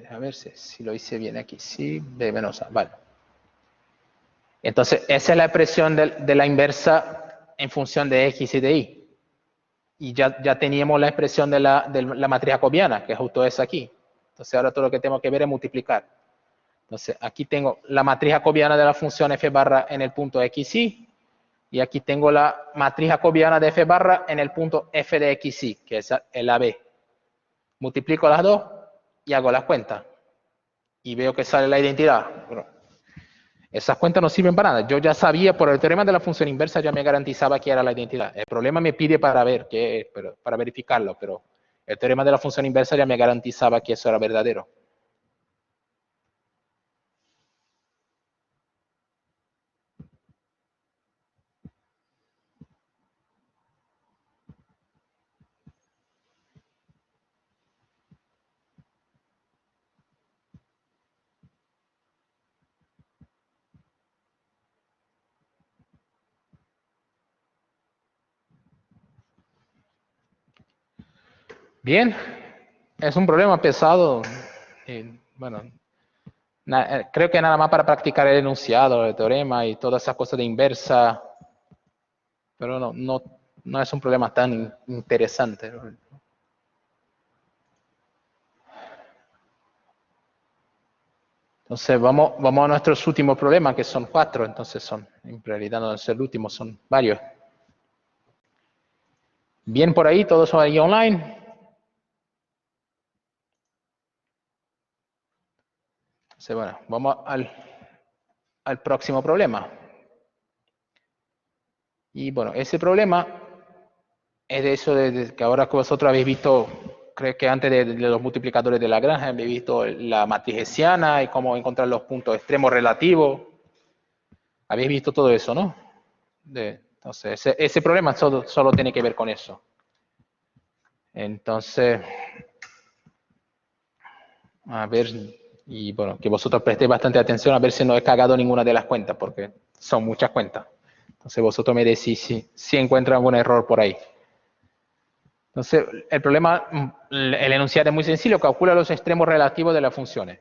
A ver si lo hice bien aquí. Sí, b menos a, vale. Entonces, esa es la expresión de la inversa en función de x y de y. Y ya teníamos la expresión de la matriz jacobiana, que es justo esa aquí. Entonces, ahora todo lo que tengo que ver es multiplicar. Entonces, aquí tengo la matriz jacobiana de la función f barra en el punto x, y aquí tengo la matriz jacobiana de f barra en el punto f de x, que es el AB. Multiplico las dos y hago las cuentas. Y veo que sale la identidad. Bueno, esas cuentas no sirven para nada. Yo ya sabía, por el teorema de la función inversa, ya me garantizaba que era la identidad. El problema me pide para ver, para verificarlo, pero el teorema de la función inversa ya me garantizaba que eso era verdadero. Bien, es un problema pesado. Bueno, creo que nada más para practicar el enunciado, el teorema y todas esas cosas de inversa, pero no es un problema tan interesante. Entonces vamos a nuestros últimos problemas, que son 4, entonces en realidad no es el último, son varios. Bien por ahí, todos son ahí online. Entonces, bueno, vamos al próximo problema. Y bueno, ese problema es de eso que ahora que vosotros habéis visto, creo que antes de los multiplicadores de Lagrange, habéis visto la matriz hessiana y cómo encontrar los puntos extremos relativos. Habéis visto todo eso, ¿no? Entonces, ese problema solo tiene que ver con eso. Entonces, a ver, y bueno, que vosotros prestéis bastante atención a ver si no he cagado ninguna de las cuentas, porque son muchas cuentas. Entonces vosotros me decís si encuentran algún error por ahí. Entonces, el problema, el enunciado es muy sencillo, calcula los extremos relativos de las funciones.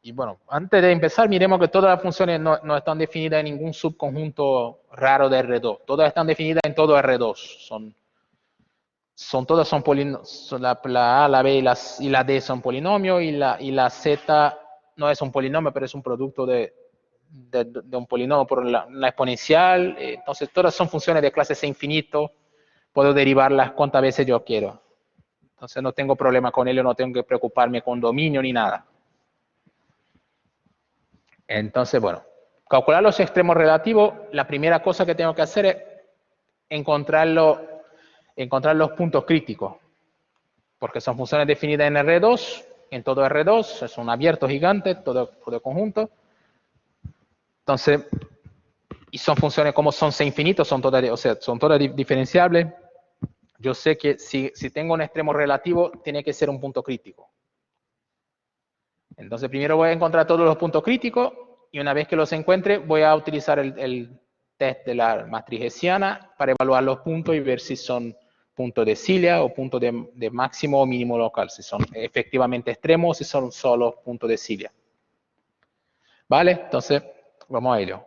Y bueno, antes de empezar, miremos que todas las funciones no están definidas en ningún subconjunto raro de R2. Todas están definidas en todo R2. Todas son polinomios. La A, la B y la D son polinomios y la Z no es un polinomio, pero es un producto de un polinomio por la exponencial. Entonces, todas son funciones de clase C infinito. Puedo derivarlas cuantas veces yo quiero. Entonces, no tengo problema con ello, no tengo que preocuparme con dominio ni nada. Entonces, bueno, calcular los extremos relativos, la primera cosa que tengo que hacer es encontrar los puntos críticos, porque son funciones definidas en R2, en todo R2, es un abierto gigante, todo conjunto. Entonces, y son funciones como son C infinito, son todas diferenciables. Yo sé que si tengo un extremo relativo, tiene que ser un punto crítico. Entonces, primero voy a encontrar todos los puntos críticos, y una vez que los encuentre, voy a utilizar el test de la matriz hessiana para evaluar los puntos y ver si son puntos de Cilia o puntos de máximo o mínimo local, si son efectivamente extremos o si son solo puntos de Cilia. ¿Vale? Entonces, vamos a ello.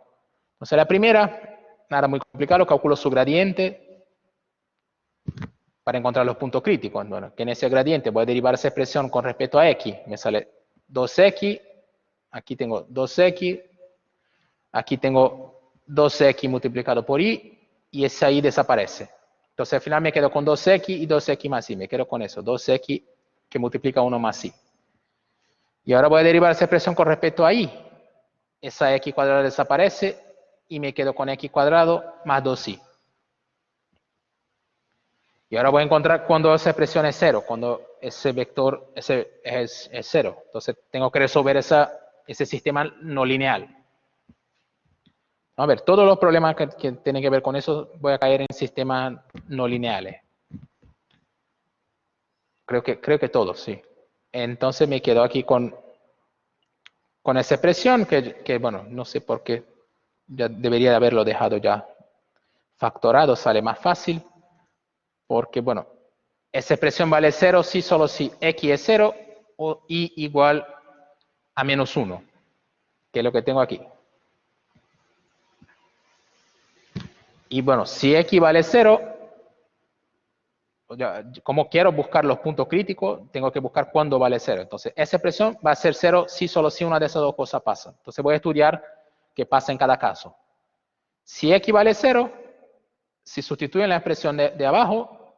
Entonces, la primera, nada muy complicado, calculo su gradiente para encontrar los puntos críticos. Bueno, que en ese gradiente voy a derivar esa expresión con respecto a x. Me sale 2x, aquí tengo 2x, aquí tengo 2x multiplicado por y, y ese ahí desaparece. Entonces al final me quedo con 2x y 2x más y, me quedo con eso, 2x que multiplica 1 más y. Y ahora voy a derivar esa expresión con respecto a y. Esa x cuadrada desaparece y me quedo con x cuadrado más 2y. Y ahora voy a encontrar cuando esa expresión es 0, cuando ese vector es 0. Entonces tengo que resolver esa ese sistema no lineal. A ver, todos los problemas que tienen que ver con eso, voy a caer en sistemas no lineales. Creo que todos, sí. Entonces me quedo aquí con esa expresión que, bueno, no sé por qué, ya debería de haberlo dejado ya factorado, sale más fácil, porque, bueno, esa expresión vale 0 si solo si x es 0 o y igual a menos 1, que es lo que tengo aquí. Y bueno, si x vale 0, como quiero buscar los puntos críticos, tengo que buscar cuándo vale 0. Entonces, esa expresión va a ser 0 si solo si una de esas dos cosas pasa. Entonces, voy a estudiar qué pasa en cada caso. Si x vale 0, si sustituyen la expresión de abajo,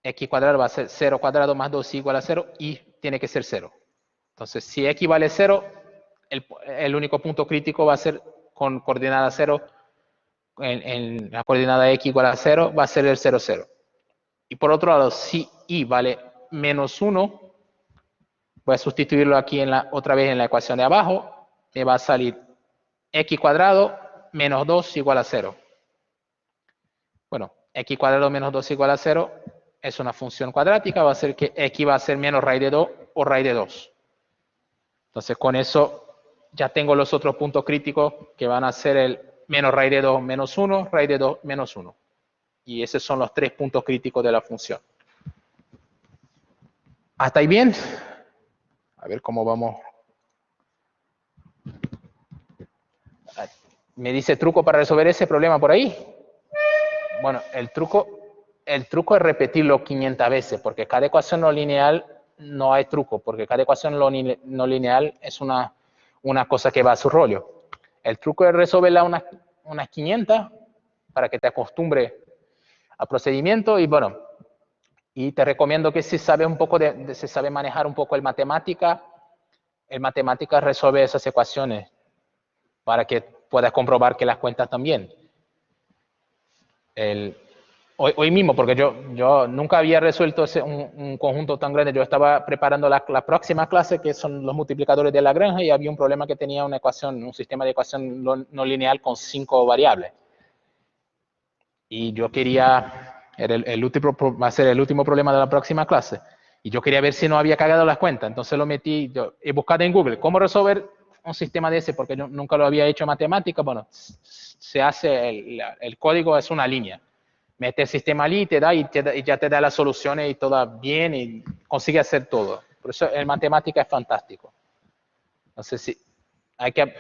x cuadrado va a ser 0 cuadrado más 2 igual a 0 y tiene que ser 0. Entonces, si x vale 0, el único punto crítico va a ser con coordenada 0, en la coordenada x igual a 0, va a ser el 0, 0. Y por otro lado, si y vale menos 1, voy a sustituirlo aquí otra vez en la ecuación de abajo, me va a salir x cuadrado menos 2 igual a 0. Bueno, x cuadrado menos 2 igual a 0 es una función cuadrática, va a ser que x va a ser menos raíz de 2 o raíz de 2. Entonces, con eso ya tengo los otros puntos críticos que van a ser el menos raíz de 2 menos 1, raíz de 2 menos 1. Y esos son los 3 puntos críticos de la función. ¿Hasta ahí bien? A ver cómo vamos. ¿Me dice truco para resolver ese problema por ahí? Bueno, el truco es repetirlo 500 veces, porque cada ecuación no lineal no hay truco, porque cada ecuación no lineal es una cosa que va a su rollo. El truco es resolverla unas 500 para que te acostumbres al procedimiento y bueno, y te recomiendo que si sabes un poco si sabes manejar un poco el matemática resuelve esas ecuaciones para que puedas comprobar que las cuentas también. Hoy mismo, porque yo nunca había resuelto un conjunto tan grande. Yo estaba preparando la próxima clase, que son los multiplicadores de Lagrange, y había un problema que tenía un sistema de ecuación no lineal con 5 variables. Y yo quería, va a ser el último problema de la próxima clase, y yo quería ver si no había cagado las cuentas. Entonces lo metí, he buscado en Google cómo resolver un sistema de ese, porque yo nunca lo había hecho en matemática. Bueno, se hace, el código es una línea. Mete el sistema allí y ya te da las soluciones y todo bien y consigue hacer todo. Por eso en matemática es fantástico. Entonces,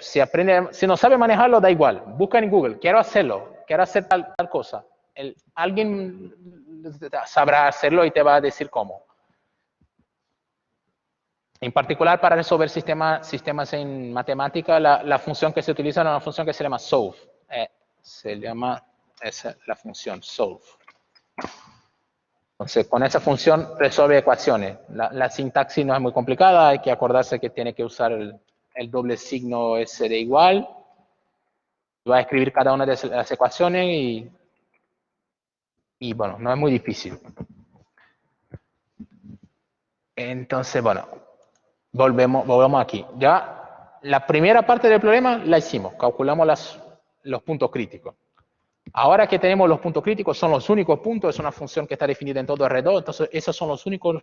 si no sabe manejarlo, da igual. Busca en Google, quiero hacerlo, quiero hacer tal cosa. Alguien sabrá hacerlo y te va a decir cómo. En particular, para resolver sistemas en matemática, la función que se utiliza es una función que se llama solve. Esa es la función solve. Entonces, con esa función resuelve ecuaciones. La sintaxis no es muy complicada, hay que acordarse que tiene que usar el doble signo S de igual. Va a escribir cada una de las ecuaciones y bueno, no es muy difícil. Entonces, bueno, volvemos aquí. Ya la primera parte del problema la hicimos, calculamos los puntos críticos. Ahora que tenemos los puntos críticos, son los únicos puntos, es una función que está definida en todo R2, entonces esos son los únicos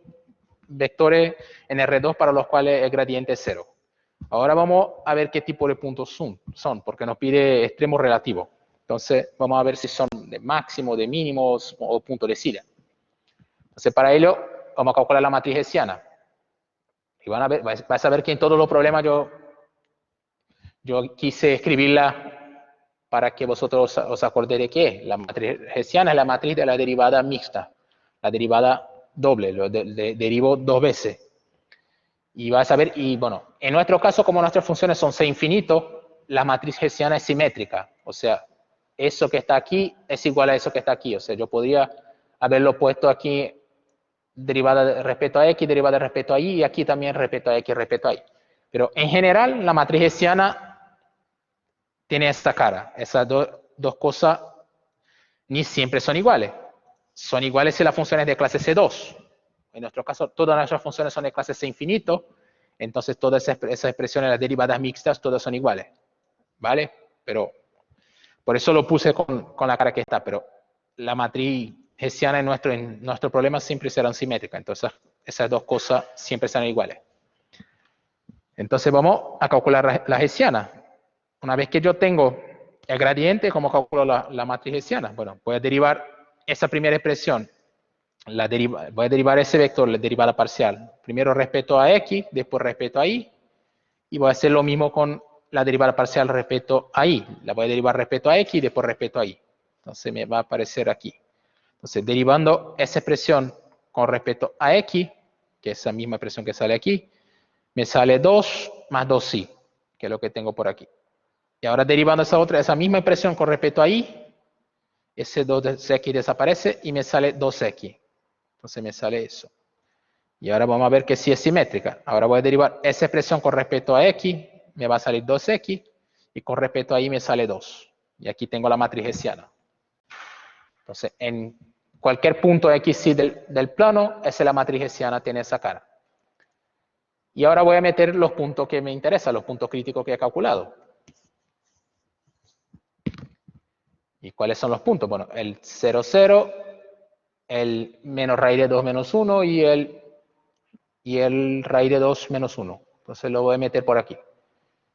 vectores en R2 para los cuales el gradiente es 0. Ahora vamos a ver qué tipo de puntos son, porque nos pide extremo relativo. Entonces vamos a ver si son de máximo, de mínimos o punto de Cila. Entonces para ello vamos a calcular la matriz hessiana. Y vais a ver que en todos los problemas yo quise escribirla para que vosotros os acordéis de qué es. La matriz hessiana es la matriz de la derivada mixta, la derivada doble, derivo 2 veces. Y vas a ver, y bueno, en nuestro caso, como nuestras funciones son C infinito, la matriz hessiana es simétrica. O sea, eso que está aquí es igual a eso que está aquí. O sea, yo podría haberlo puesto aquí derivada respecto a X, derivada respecto a Y, y aquí también respecto a X, respecto a Y. Pero en general, la matriz hessiana tiene esta cara. Esas dos cosas ni siempre son iguales. Son iguales si la función es de clase C2. En nuestro caso, todas nuestras funciones son de clase C infinito. entonces todas esas expresiones, las derivadas mixtas, todas son iguales, ¿vale? Pero por eso lo puse con la cara que está, pero la matriz hessiana en nuestro problema siempre serán simétricas, entonces esas dos cosas siempre serán iguales. Entonces vamos a calcular la hessiana. Una vez que yo tengo el gradiente, ¿cómo calculo la matriz hessiana? Bueno, voy a derivar esa primera expresión, voy a derivar ese vector, la derivada parcial, primero respecto a x, después respecto a y voy a hacer lo mismo con la derivada parcial respecto a y. La voy a derivar respecto a x y después respecto a y. Entonces me va a aparecer aquí. Entonces, derivando esa expresión con respecto a x, que es esa misma expresión que sale aquí, me sale 2 más 2y, que es lo que tengo por aquí. Y ahora derivando esa misma expresión con respecto a y, ese 2x desaparece y me sale 2x. Entonces me sale eso. Y ahora vamos a ver que sí es simétrica. Ahora voy a derivar esa expresión con respecto a x, me va a salir 2x, y con respecto a y me sale 2. Y aquí tengo la matriz hessiana. Entonces, en cualquier punto xy del plano, esa es la matriz hessiana, tiene esa cara. Y ahora voy a meter los puntos que me interesan, los puntos críticos que he calculado. ¿Y cuáles son los puntos? Bueno, el 0, 0, el menos raíz de 2 menos 1 y el raíz de 2 menos 1. Entonces lo voy a meter por aquí.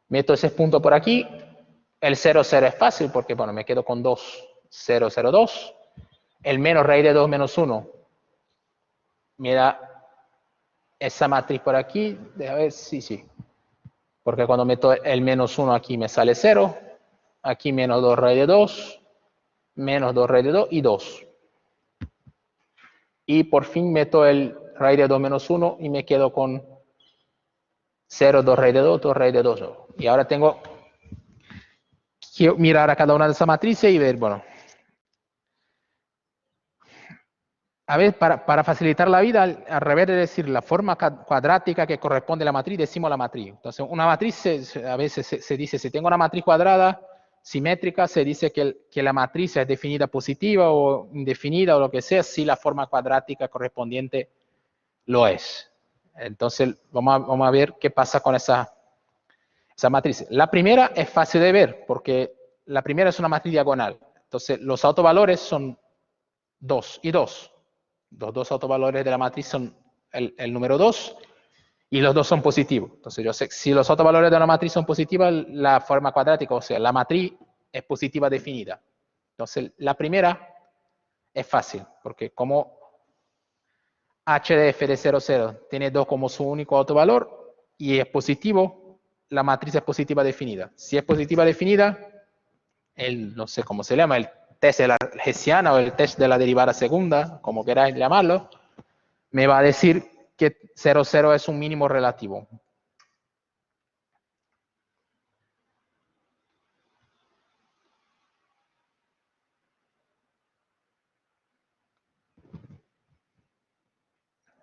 Meto ese punto por aquí. El 0, 0 es fácil porque, bueno, me quedo con 2, 0, 0, 2. El menos raíz de 2 menos 1 me da esa matriz por aquí. Deja ver, sí. Porque cuando meto el menos 1 aquí me sale 0. Aquí menos 2 raíz de 2. Menos 2 raíz de 2 y 2. Y por fin meto el raíz de 2 menos 1 y me quedo con 0, 2 raíz de 2, 2 raíz de 2. Y ahora tengo que mirar a cada una de esas matrices y ver, bueno, a ver, para facilitar la vida, al revés de decir la forma cuadrática que corresponde a la matriz, decimos la matriz. Entonces, una matriz, a veces se dice, si tengo una matriz cuadrada simétrica, se dice que la matriz es definida positiva o indefinida o lo que sea, si la forma cuadrática correspondiente lo es. Entonces, vamos a ver qué pasa con esa matriz. La primera es fácil de ver, porque la primera es una matriz diagonal. Entonces, los autovalores son 2 y 2. Los dos autovalores de la matriz son el número 2 y los dos son positivos. Entonces yo sé que si los autovalores de la matriz son positivos, la forma cuadrática, o sea, la matriz es positiva definida. Entonces la primera es fácil, porque como h de f de 0, 0 tiene 2 como su único autovalor y es positivo, la matriz es positiva definida. Si es positiva definida, no sé cómo se llama, el test de la hessiana o el test de la derivada segunda, como queráis llamarlo, me va a decir que 0, 0 es un mínimo relativo.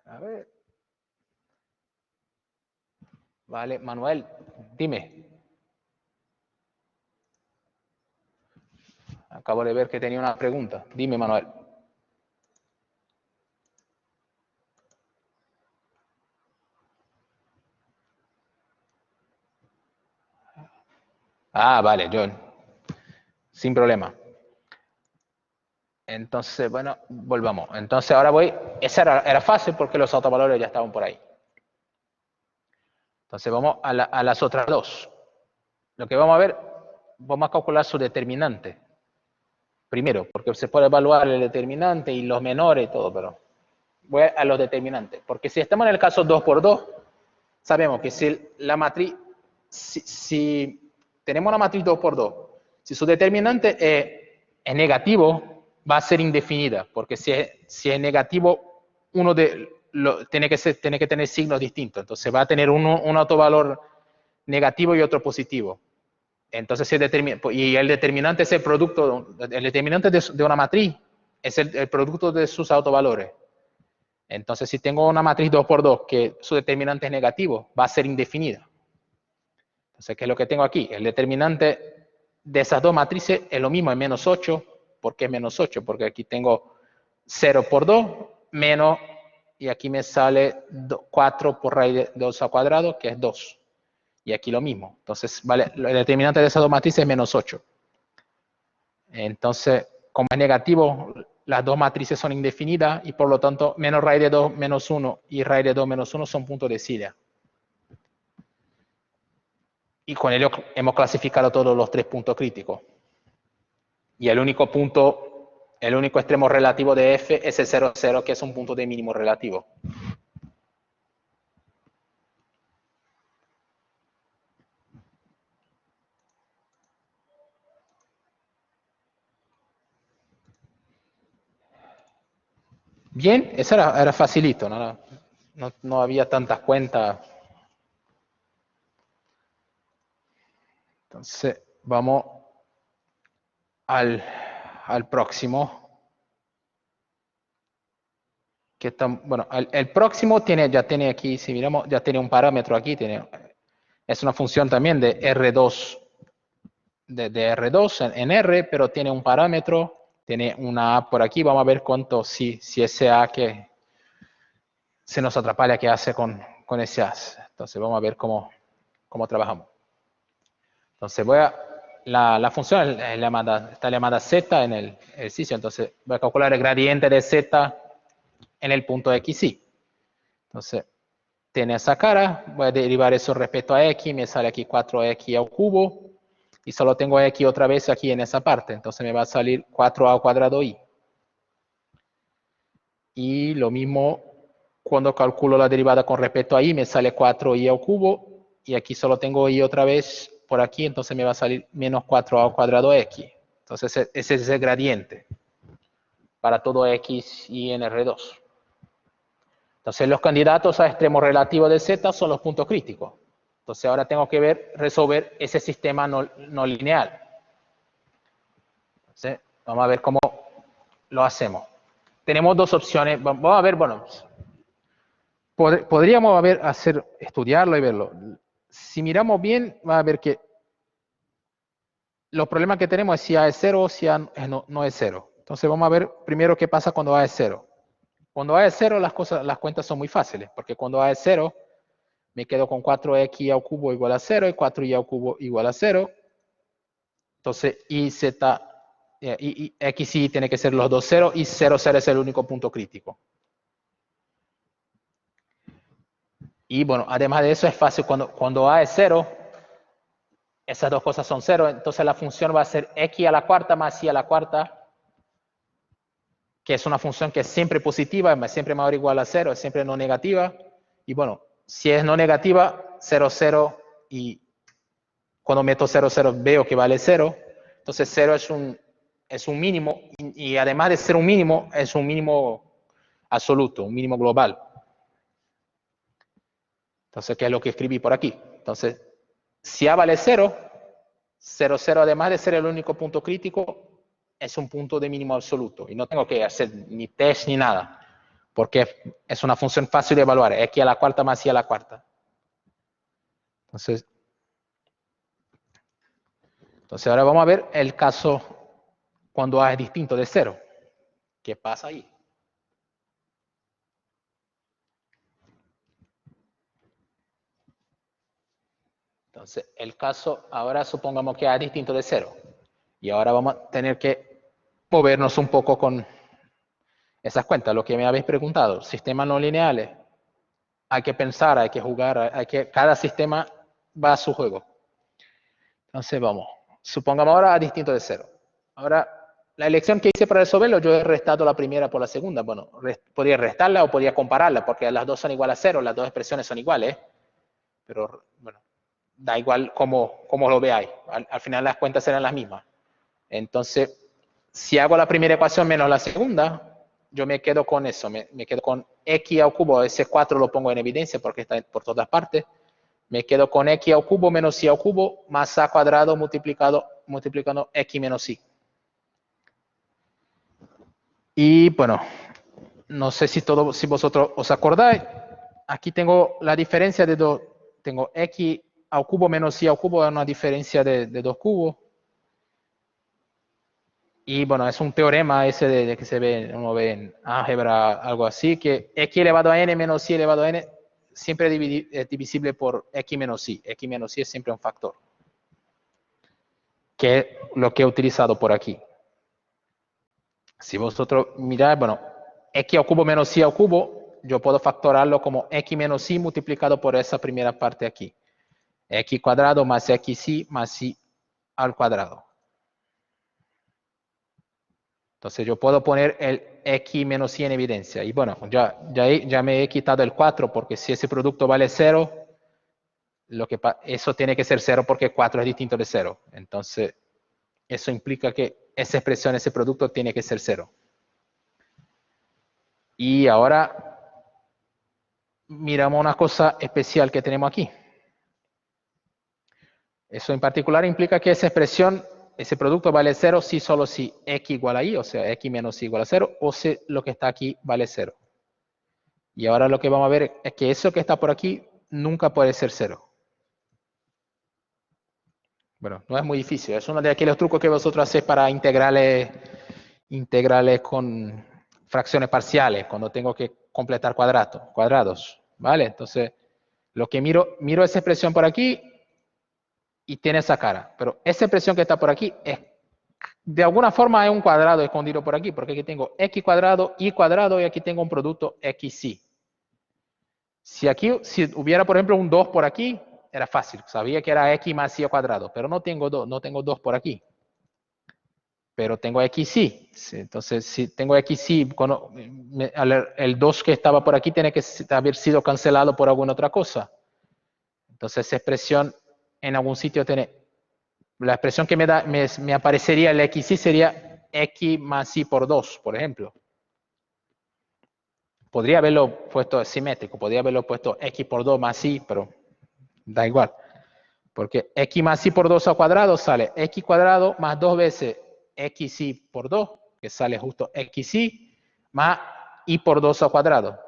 A ver. Vale, Manuel, dime. Acabo de ver que tenía una pregunta. Dime, Manuel. Ah, vale, John. Sin problema. Entonces, bueno, volvamos. Entonces ahora voy. Esa era fácil porque los autovalores ya estaban por ahí. Entonces vamos a las otras dos. Lo que vamos a ver, vamos a calcular su determinante. Primero, porque se puede evaluar el determinante y los menores y todo, pero voy a los determinantes. Porque si estamos en el caso 2 por 2, sabemos que si la matriz, si tenemos una matriz 2 por 2, si su determinante es negativo, va a ser indefinida, porque si es negativo, tiene que tener signos distintos. Entonces va a tener un autovalor negativo y otro positivo. Entonces, y el determinante es el determinante de una matriz es el producto de sus autovalores. Entonces, si tengo una matriz 2 por 2 que su determinante es negativo, va a ser indefinida. Entonces, ¿qué es lo que tengo aquí? El determinante de esas dos matrices es lo mismo, es menos 8. ¿Por qué menos 8? Porque aquí tengo 0 por 2 menos y aquí me sale 4 por raíz de 2 al cuadrado, que es 2. Y aquí lo mismo. Entonces, vale, el determinante de esas dos matrices es menos 8. Entonces, como es negativo, las dos matrices son indefinidas y por lo tanto, menos raíz de 2 menos 1 y raíz de 2 menos 1 son puntos de Cilia. Y con ello hemos clasificado todos los 3 puntos críticos. Y el único extremo relativo de F es el 0, 0, que es un punto de mínimo relativo. Bien, eso era facilito, no había tantas cuentas. Entonces, vamos al próximo. Bueno, el próximo ya tiene aquí, si miramos, ya tiene un parámetro aquí. Es una función también de R2, de R2 en R, pero tiene un parámetro, tiene una A por aquí. Vamos a ver cuánto, si ese A que se nos atrapalla, ¿qué hace con ese A? Entonces, vamos a ver cómo trabajamos. Entonces, la función está llamada z en el ejercicio. Entonces, voy a calcular el gradiente de z en el punto xy. Entonces, tiene esa cara, voy a derivar eso respecto a x, me sale aquí 4x al cubo, y solo tengo x otra vez aquí en esa parte, entonces me va a salir 4a al cuadrado y. Y lo mismo cuando calculo la derivada con respecto a y, me sale 4y al cubo, y aquí solo tengo y otra vez por aquí, entonces me va a salir menos 4a al cuadrado x. Entonces ese es el gradiente para todo x y en R2. Entonces los candidatos a extremo relativo de z son los puntos críticos. Entonces ahora tengo que resolver ese sistema no lineal. Entonces vamos a ver cómo lo hacemos. Tenemos dos opciones. Vamos a ver, bueno, podríamos estudiarlo y verlo. Si miramos bien, va a ver que los problemas que tenemos es si A es 0 o si A no es 0. Entonces vamos a ver primero qué pasa cuando A es 0. Cuando A es 0, las cuentas son muy fáciles, porque cuando A es 0, me quedo con 4x al cubo igual a 0 y 4y al cubo igual a 0. Entonces, xy tiene que ser los dos 0 y 0, 0 es el único punto crítico. Y bueno, además de eso es fácil, cuando A es 0, esas dos cosas son 0, entonces la función va a ser x a la cuarta más y a la cuarta, que es una función que es siempre positiva, es siempre mayor o igual a 0, es siempre no negativa. Y bueno, si es no negativa, 0, 0, y cuando meto 0, 0 veo que vale 0. Entonces 0 es un mínimo, y además de ser un mínimo, es un mínimo absoluto, un mínimo global. Entonces, ¿qué es lo que escribí por aquí? Entonces, si A vale 0, 0, 0, además de ser el único punto crítico, es un punto de mínimo absoluto. Y no tengo que hacer ni test ni nada, porque es una función fácil de evaluar, x a la cuarta más y a la cuarta. Entonces ahora vamos a ver el caso cuando A es distinto de 0. ¿Qué pasa ahí? Entonces, el caso, ahora supongamos que A es distinto de 0. Y ahora vamos a tener que movernos un poco con esas cuentas, lo que me habéis preguntado. Sistemas no lineales. Hay que pensar, hay que jugar, cada sistema va a su juego. Entonces, vamos. Supongamos ahora A distinto de 0. Ahora, la elección que hice para resolverlo, yo he restado la primera por la segunda. Bueno, podría restarla o podría compararla, porque las dos son iguales a 0, las dos expresiones son iguales. Pero, bueno, da igual cómo lo veáis. Al final las cuentas serán las mismas. Entonces, si hago la primera ecuación menos la segunda, yo me quedo con eso. Me quedo con x al cubo. Ese 4 lo pongo en evidencia porque está por todas partes. Me quedo con x al cubo menos y al cubo más a cuadrado multiplicando x menos y. Y bueno, no sé si vosotros os acordáis. Aquí tengo la diferencia de dos. Tengo x al cubo menos y al cubo, es una diferencia de dos cubos. Y bueno, es un teorema ese de que se ve, uno ve en álgebra, algo así, que x elevado a n menos y elevado a n siempre es divisible por x menos y. X menos y es siempre un factor. Que es lo que he utilizado por aquí. Si vosotros miráis, bueno, x al cubo menos y al cubo, yo puedo factorarlo como x menos y multiplicado por esa primera parte aquí. X cuadrado más xy más y al cuadrado. Entonces yo puedo poner el x menos y en evidencia. Y bueno, ya me he quitado el 4 porque si ese producto vale 0, eso tiene que ser 0 porque 4 es distinto de 0. Entonces eso implica que esa expresión, ese producto tiene que ser 0. Y ahora miramos una cosa especial que tenemos aquí. Eso en particular implica que esa expresión, ese producto vale 0 si solo si x igual a y, o sea, x menos y igual a 0, o si lo que está aquí vale 0. Y ahora lo que vamos a ver es que eso que está por aquí nunca puede ser 0. Bueno, no es muy difícil. Es uno de aquellos trucos que vosotros hacéis para integrales con fracciones parciales, cuando tengo que completar cuadrados. ¿Vale? Entonces, lo que miro esa expresión por aquí y tiene esa cara. Pero esa expresión que está por aquí es, de alguna forma, hay un cuadrado escondido por aquí, porque aquí tengo x cuadrado, y cuadrado, y aquí tengo un producto xy. Si hubiera, por ejemplo, un 2 por aquí, era fácil. Sabía que era x más y al cuadrado, pero no tengo 2 por aquí. Pero tengo xy. Entonces, si tengo xy, el 2 que estaba por aquí tiene que haber sido cancelado por alguna otra cosa. Entonces, esa expresión en algún sitio tiene... La expresión que me aparecería el xy sería x más y por 2, por ejemplo. Podría haberlo puesto simétrico, podría haberlo puesto x por 2 más y, pero da igual. Porque x más y por 2 al cuadrado sale x cuadrado más 2 veces xy por 2, que sale justo xy, más y por 2 al cuadrado,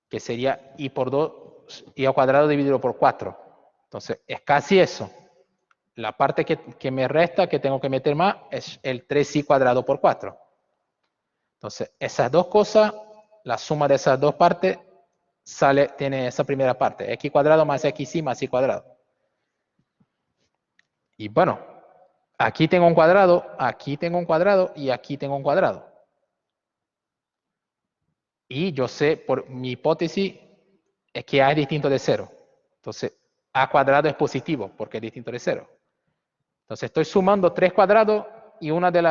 que sería y por 2 y al cuadrado dividido por 4. Entonces, es casi eso. La parte que me resta, que tengo que meter más, es el 3y cuadrado por 4. Entonces, esas dos cosas, la suma de esas dos partes, tiene esa primera parte, x cuadrado más xy más y cuadrado. Y bueno, aquí tengo un cuadrado, aquí tengo un cuadrado y aquí tengo un cuadrado. Y yo sé, por mi hipótesis, es que A es distinto de 0. Entonces, A cuadrado es positivo porque es distinto de 0. Entonces, estoy sumando 3 cuadrados y una de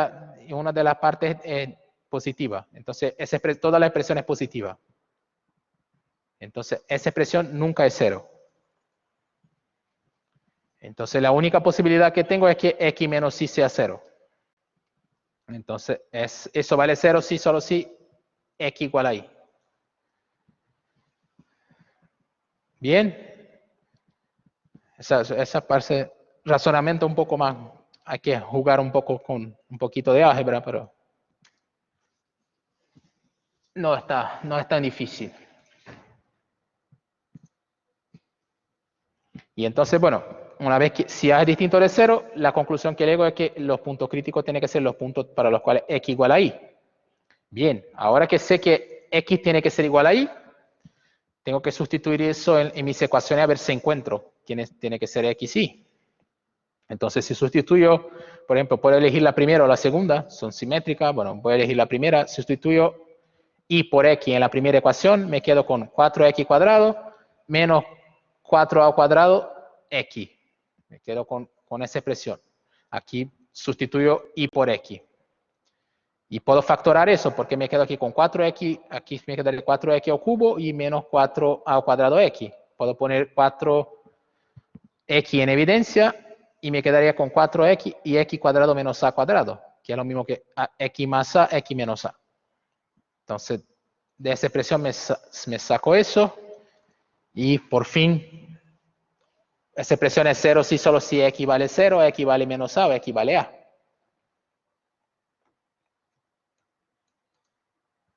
las partes es positiva. Entonces, toda la expresión es positiva. Entonces, esa expresión nunca es 0. Entonces, la única posibilidad que tengo es que x menos y sea 0. Entonces, eso vale 0 si solo si x igual a y. Bien. Esa parte, razonamiento un poco más, hay que jugar un poco con un poquito de álgebra, pero no es tan difícil. Y entonces, bueno, una vez que si A es distinto de 0, la conclusión que llego es que los puntos críticos tienen que ser los puntos para los cuales x igual a y. Bien, ahora que sé que x tiene que ser igual a y, tengo que sustituir eso en mis ecuaciones a ver si encuentro quién tiene que ser x y. Entonces, si sustituyo, por ejemplo, puedo elegir la primera o la segunda, son simétricas, bueno, voy a elegir la primera, sustituyo y por x en la primera ecuación, me quedo con 4x cuadrado menos 4a cuadrado x. Me quedo con esa expresión. Aquí sustituyo y por x. Y puedo factorar eso porque me quedo aquí con 4x, aquí me queda el 4x al cubo y menos 4a cuadrado x. Puedo poner 4x en evidencia y me quedaría con 4x y x cuadrado menos a cuadrado, que es lo mismo que x más a, x menos a. Entonces, de esa expresión me saco eso y por fin, esa expresión es 0 si solo si x vale 0, x vale menos a o x vale a.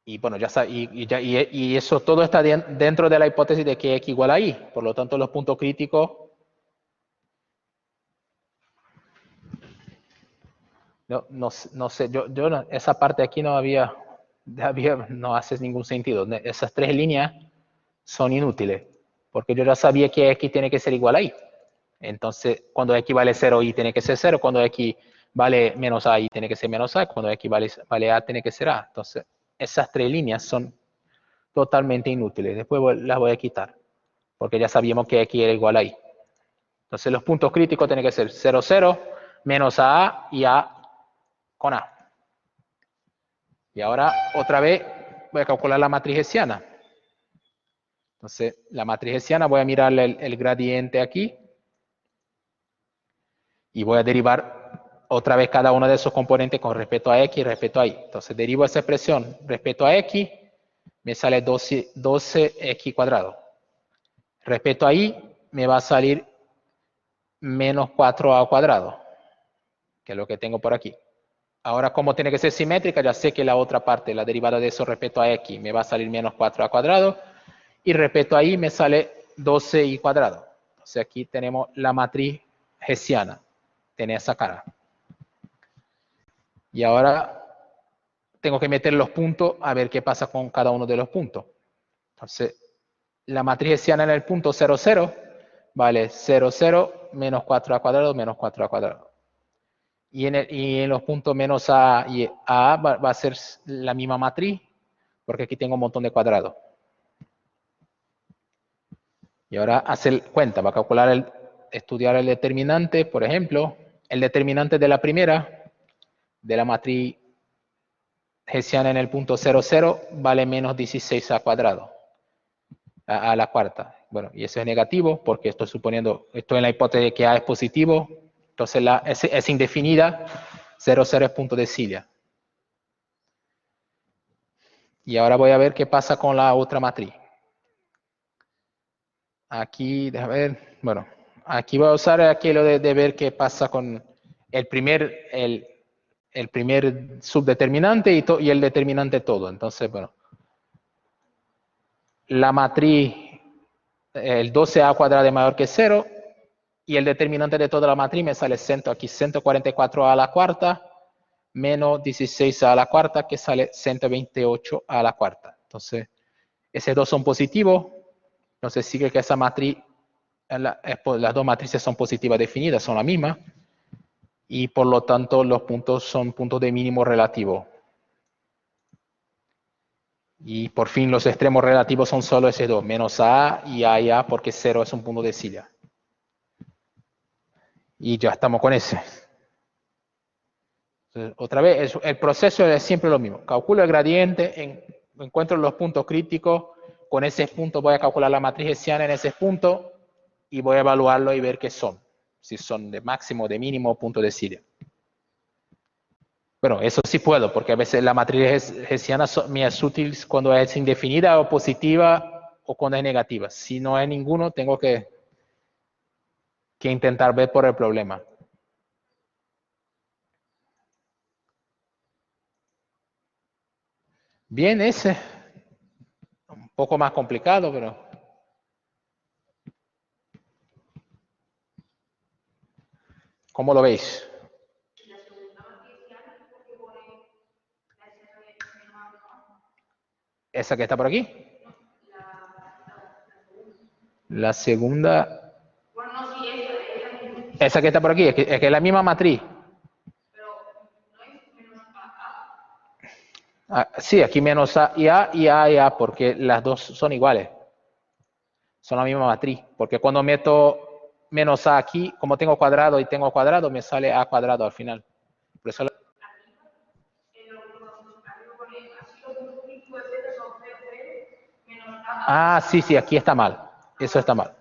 Y bueno, ya está, y eso todo está dentro de la hipótesis de que x igual a y. Por lo tanto, los puntos críticos No sé, esa parte aquí no no hace ningún sentido. Esas tres líneas son inútiles, porque yo ya sabía que X tiene que ser igual a Y. Entonces, cuando X vale 0, Y tiene que ser 0. Cuando X vale menos A, Y tiene que ser menos A. Cuando X vale A, tiene que ser A. Entonces, esas tres líneas son totalmente inútiles. Después las voy a quitar, porque ya sabíamos que X era igual a Y. Entonces, los puntos críticos tienen que ser 0, 0, menos A y A con A. Y ahora, otra vez, voy a calcular la matriz hessiana. Entonces, la matriz hessiana, voy a mirar el gradiente aquí. Y voy a derivar otra vez cada uno de esos componentes con respecto a X y respecto a Y. Entonces, derivo esa expresión respecto a X, me sale 12X cuadrado. Respecto a Y, me va a salir menos 4A cuadrado, que es lo que tengo por aquí. Ahora, como tiene que ser simétrica, ya sé que la otra parte, la derivada de eso respecto a X, me va a salir menos 4A cuadrado. Y respecto a Y, me sale 12Y cuadrado. Entonces, aquí tenemos la matriz hessiana. Tiene esa cara. Y ahora tengo que meter los puntos a ver qué pasa con cada uno de los puntos. Entonces, la matriz hessiana en el punto 0, 0 vale 0, 0 menos 4A cuadrado menos 4A cuadrado. Y en los puntos menos A y A va a ser la misma matriz, porque aquí tengo un montón de cuadrados. Y ahora hacer cuenta, va a calcular estudiar el determinante, por ejemplo, el determinante de la primera, de la matriz hessiana en el punto 0, 0, vale menos 16A cuadrado. A la cuarta. Bueno, y eso es negativo porque estoy suponiendo, estoy en la hipótesis de que A es positivo, entonces es indefinida, 0, 0 es punto de Cilia. Y ahora voy a ver qué pasa con la otra matriz. Aquí, déjame ver, bueno, aquí voy a usar aquello de ver qué pasa con el primer subdeterminante y el determinante todo. Entonces, bueno, la matriz, el 12A cuadrado es mayor que 0, y el determinante de toda la matriz me sale aquí 144 a la cuarta menos 16 a la cuarta, que sale 128 a la cuarta. Entonces, esos dos son positivos. Entonces, sigue que esa matriz, las dos matrices son positivas definidas, son la misma. Y por lo tanto, los puntos son puntos de mínimo relativo. Y por fin, los extremos relativos son solo esos dos, menos A y A, porque 0 es un punto de Cilia. Y ya estamos con ese. Entonces, otra vez, el proceso es siempre lo mismo. Calculo el gradiente, encuentro los puntos críticos, con ese punto voy a calcular la matriz hessiana en ese punto y voy a evaluarlo y ver qué son. Si son de máximo, de mínimo, punto de Cilia. Bueno, eso sí puedo, porque a veces la matriz hessiana me es útil cuando es indefinida o positiva o cuando es negativa. Si no es ninguno, tengo que intentar ver por el problema. Bien, ese. Un poco más complicado, pero... ¿Cómo lo veis? ¿Esa que está por aquí? La segunda... Esa que está por aquí, es que es la misma matriz. Sí, aquí menos A y A, porque las dos son iguales. Son la misma matriz. Porque cuando meto menos A aquí, como tengo cuadrado y tengo cuadrado, me sale A cuadrado al final. Por eso sí, aquí está mal. Eso está mal.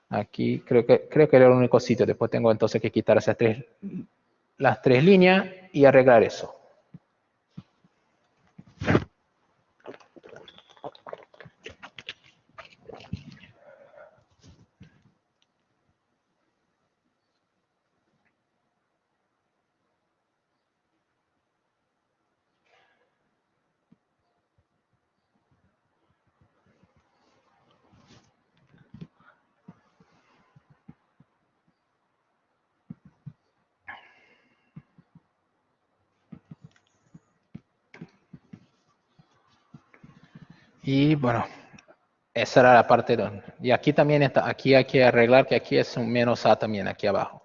Aquí creo que era el único sitio. Después tengo entonces que quitar las tres líneas y arreglar eso. Y bueno, esa era la parte 2. Y aquí también está, aquí hay que arreglar que aquí es un menos A también, aquí abajo.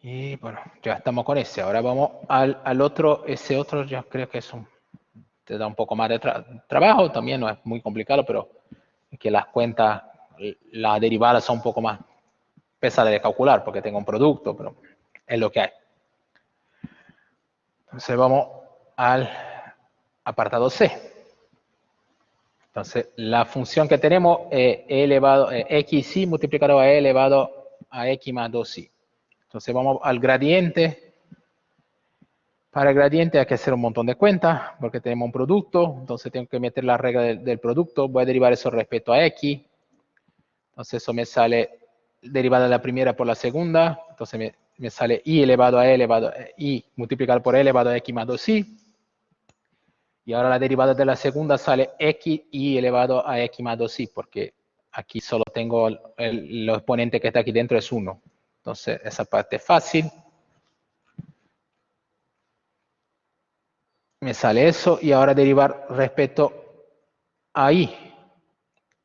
Y bueno, ya estamos con ese. Ahora vamos al otro. Ese otro yo creo que te da un poco más de trabajo. También no es muy complicado, pero es que las cuentas, las derivadas son un poco más pesadas de calcular porque tengo un producto, pero es lo que hay. Entonces vamos al apartado C. Entonces la función que tenemos es e elevado, xy multiplicado a e elevado a x más 2y. Entonces vamos al gradiente. Para el gradiente hay que hacer un montón de cuentas porque tenemos un producto, entonces tengo que meter la regla del producto, voy a derivar eso respecto a x, entonces eso me sale derivada de la primera por la segunda, entonces me sale y elevado a e elevado a y multiplicado por e elevado a x más 2y, y ahora la derivada de la segunda sale x y elevado a x más 2y, porque aquí solo tengo el exponente que está aquí dentro es 1, entonces esa parte es fácil. Me sale eso y ahora derivar respecto a y.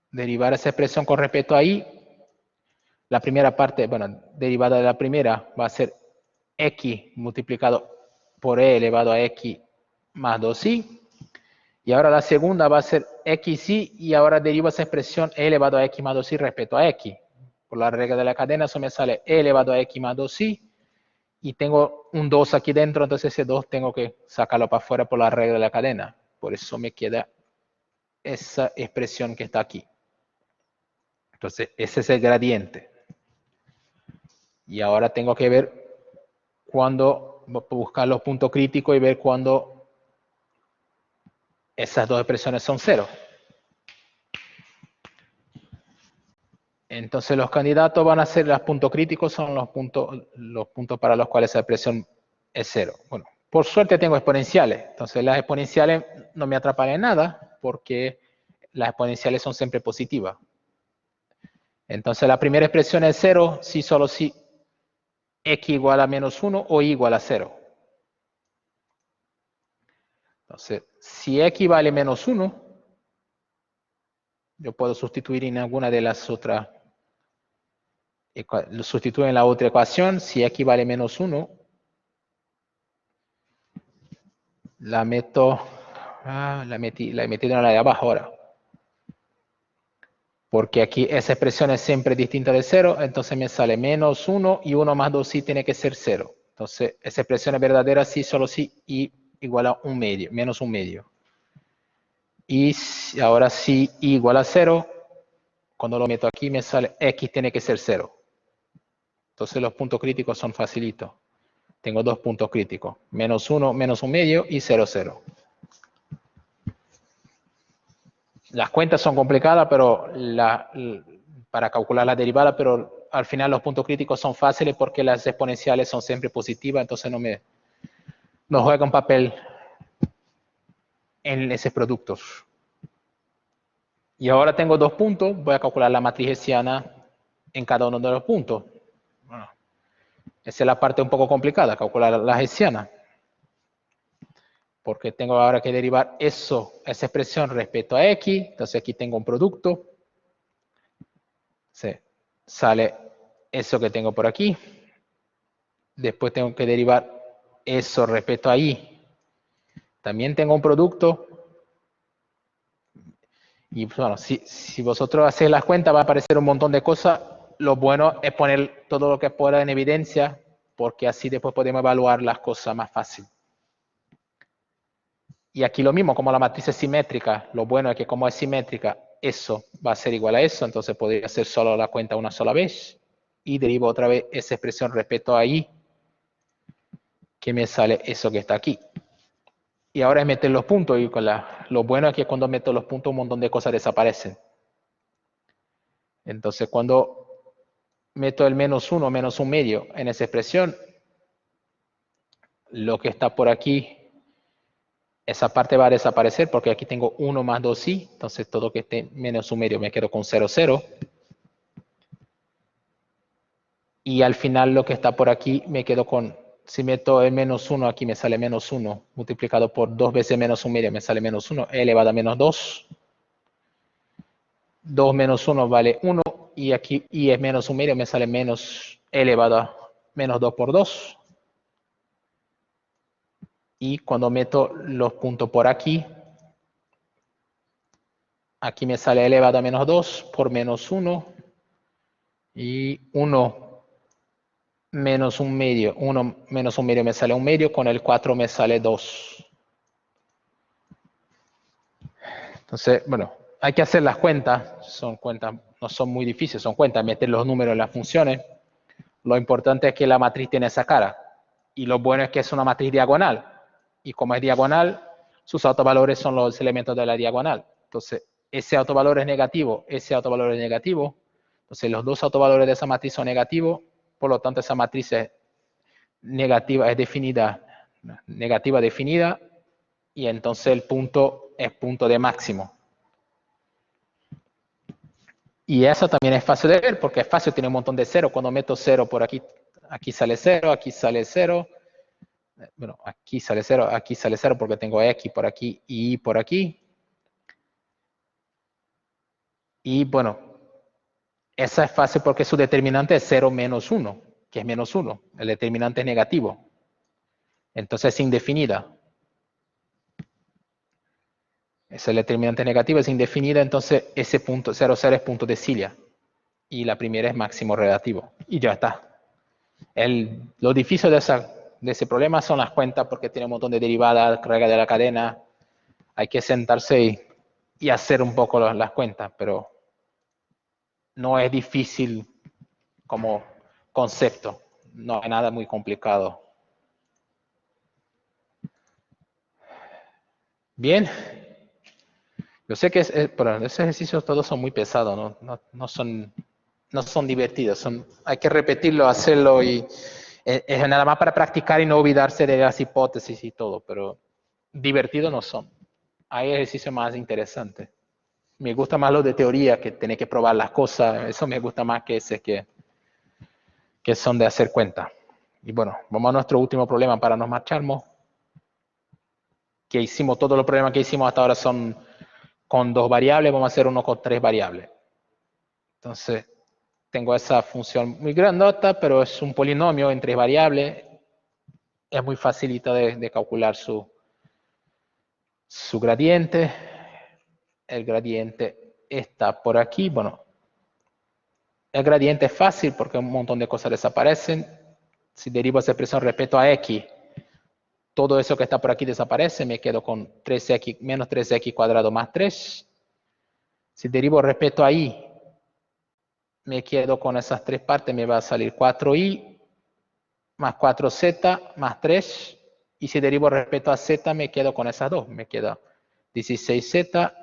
Derivar esa expresión con respecto a y. La primera parte, bueno, derivada de la primera va a ser x multiplicado por e elevado a x más 2y. Y ahora la segunda va a ser xy y ahora derivo esa expresión e elevado a x más 2y respecto a x. Por la regla de la cadena eso me sale e elevado a x más 2y. Y tengo un 2 aquí dentro, entonces ese 2 tengo que sacarlo para afuera por la regla de la cadena. Por eso me queda esa expresión que está aquí. Entonces, ese es el gradiente. Y ahora tengo que ver cuándo, buscar los puntos críticos y ver cuándo esas dos expresiones son cero. Entonces, los candidatos van a ser los puntos críticos, son los puntos para los cuales esa expresión es cero. Bueno, por suerte tengo exponenciales. Entonces, las exponenciales no me atrapan en nada porque las exponenciales son siempre positivas. Entonces, la primera expresión es cero si solo si x igual a menos 1 o y igual a 0. Entonces, si x vale menos 1, yo puedo sustituir en alguna de las otras, lo sustituyo en la otra ecuación, si x vale menos 1, la meto, la he metido en la de abajo ahora. Porque aquí esa expresión es siempre distinta de 0, entonces me sale menos 1 y 1 más 2 sí tiene que ser 0. Entonces, esa expresión es verdadera si, solo si y igual a un medio, menos un medio. Y ahora si y igual a 0, cuando lo meto aquí me sale x tiene que ser 0. Entonces los puntos críticos son facilitos. Tengo dos puntos críticos, menos 1, menos un medio y 0, 0. Las cuentas son complicadas para calcular la derivada, pero al final los puntos críticos son fáciles porque las exponenciales son siempre positivas, entonces no juega un papel en esos productos. Y ahora tengo dos puntos, voy a calcular la matriz hessiana en cada uno de los puntos. Bueno, esa es la parte un poco complicada, calcular la hessiana. Porque tengo ahora que derivar eso, esa expresión respecto a x, entonces aquí tengo un producto, sale eso que tengo por aquí, después tengo que derivar eso respecto a y, también tengo un producto, y bueno, si vosotros hacéis las cuentas va a aparecer un montón de cosas, lo bueno es poner todo lo que pueda en evidencia, porque así después podemos evaluar las cosas más fácil. Y aquí lo mismo, como la matriz es simétrica, lo bueno es que como es simétrica, eso va a ser igual a eso, entonces podría hacer solo la cuenta una sola vez, y derivo otra vez esa expresión respecto a y, que me sale eso que está aquí. Y ahora es meter los puntos, y lo bueno es que cuando meto los puntos un montón de cosas desaparecen. Entonces cuando meto el menos 1, menos un medio en esa expresión, lo que está por aquí, esa parte va a desaparecer porque aquí tengo 1 más 2i, entonces todo que esté menos un medio me quedo con 0, 0. Y al final lo que está por aquí me quedo con Si meto el menos 1 aquí me sale menos 1, multiplicado por 2 veces menos 1 medio me sale menos 1, elevado a menos 2. 2 menos 1 vale 1, y aquí y es menos 1 medio me sale menos elevado a menos 2 por 2. Y cuando meto los puntos por aquí me sale elevado a menos 2 por menos 1. Y 1 menos 1 medio. 1 menos 1 medio me sale 1 medio. Con el 4 me sale 2. Entonces, bueno, hay que hacer las cuentas. Son cuentas, no son muy difíciles, son cuentas. Meter los números en las funciones. Lo importante es que la matriz tiene esa cara. Y lo bueno es que es una matriz diagonal. Y como es diagonal, sus autovalores son los elementos de la diagonal. Entonces, ese autovalor es negativo, ese autovalor es negativo. Entonces, los dos autovalores de esa matriz son negativos. Por lo tanto, esa matriz es negativa, es definida, negativa definida. Y entonces el punto es punto de máximo. Y eso también es fácil de ver porque es fácil, tiene un montón de cero. Cuando meto cero por aquí, aquí sale cero, aquí sale cero. Bueno, aquí sale cero porque tengo X por aquí y Y por aquí. Y bueno, esa es fácil porque su determinante es 0 menos 1, que es menos 1. El determinante es negativo. Entonces es indefinida. Ese determinante negativo es indefinida, entonces ese punto 0, 0 es punto de Cilia. Y la primera es máximo relativo. Y ya está. Lo difícil de ese problema son las cuentas porque tiene un montón de derivadas, regla de la cadena. Hay que sentarse y hacer un poco las cuentas, pero no es difícil como concepto. No hay nada muy complicado. Bien. Yo sé que pero esos ejercicios todos son muy pesados, no son divertidos. Hay que repetirlo, hacerlo y es nada más para practicar y no olvidarse de las hipótesis y todo, pero divertidos no son. Hay ejercicios más interesantes. Me gusta más lo de teoría, que tener que probar las cosas. Eso me gusta más que ese que son de hacer cuenta. Y bueno, vamos a nuestro último problema para nos marcharnos. Que hicimos, todos los problemas que hicimos hasta ahora son con 2 variables, vamos a hacer uno con 3 variables. Entonces, tengo esa función muy grandota, pero es un polinomio en 3 variables. Es muy facilita de calcular su gradiente. El gradiente está por aquí. Bueno, el gradiente es fácil porque un montón de cosas desaparecen. Si derivo esa expresión respecto a x, todo eso que está por aquí desaparece. Me quedo con 3x menos 3x cuadrado más 3. Si derivo respecto a y, me quedo con esas 3 partes. Me va a salir 4y más 4z más 3. Y si derivo respecto a z, me quedo con esas 2. Me queda 16z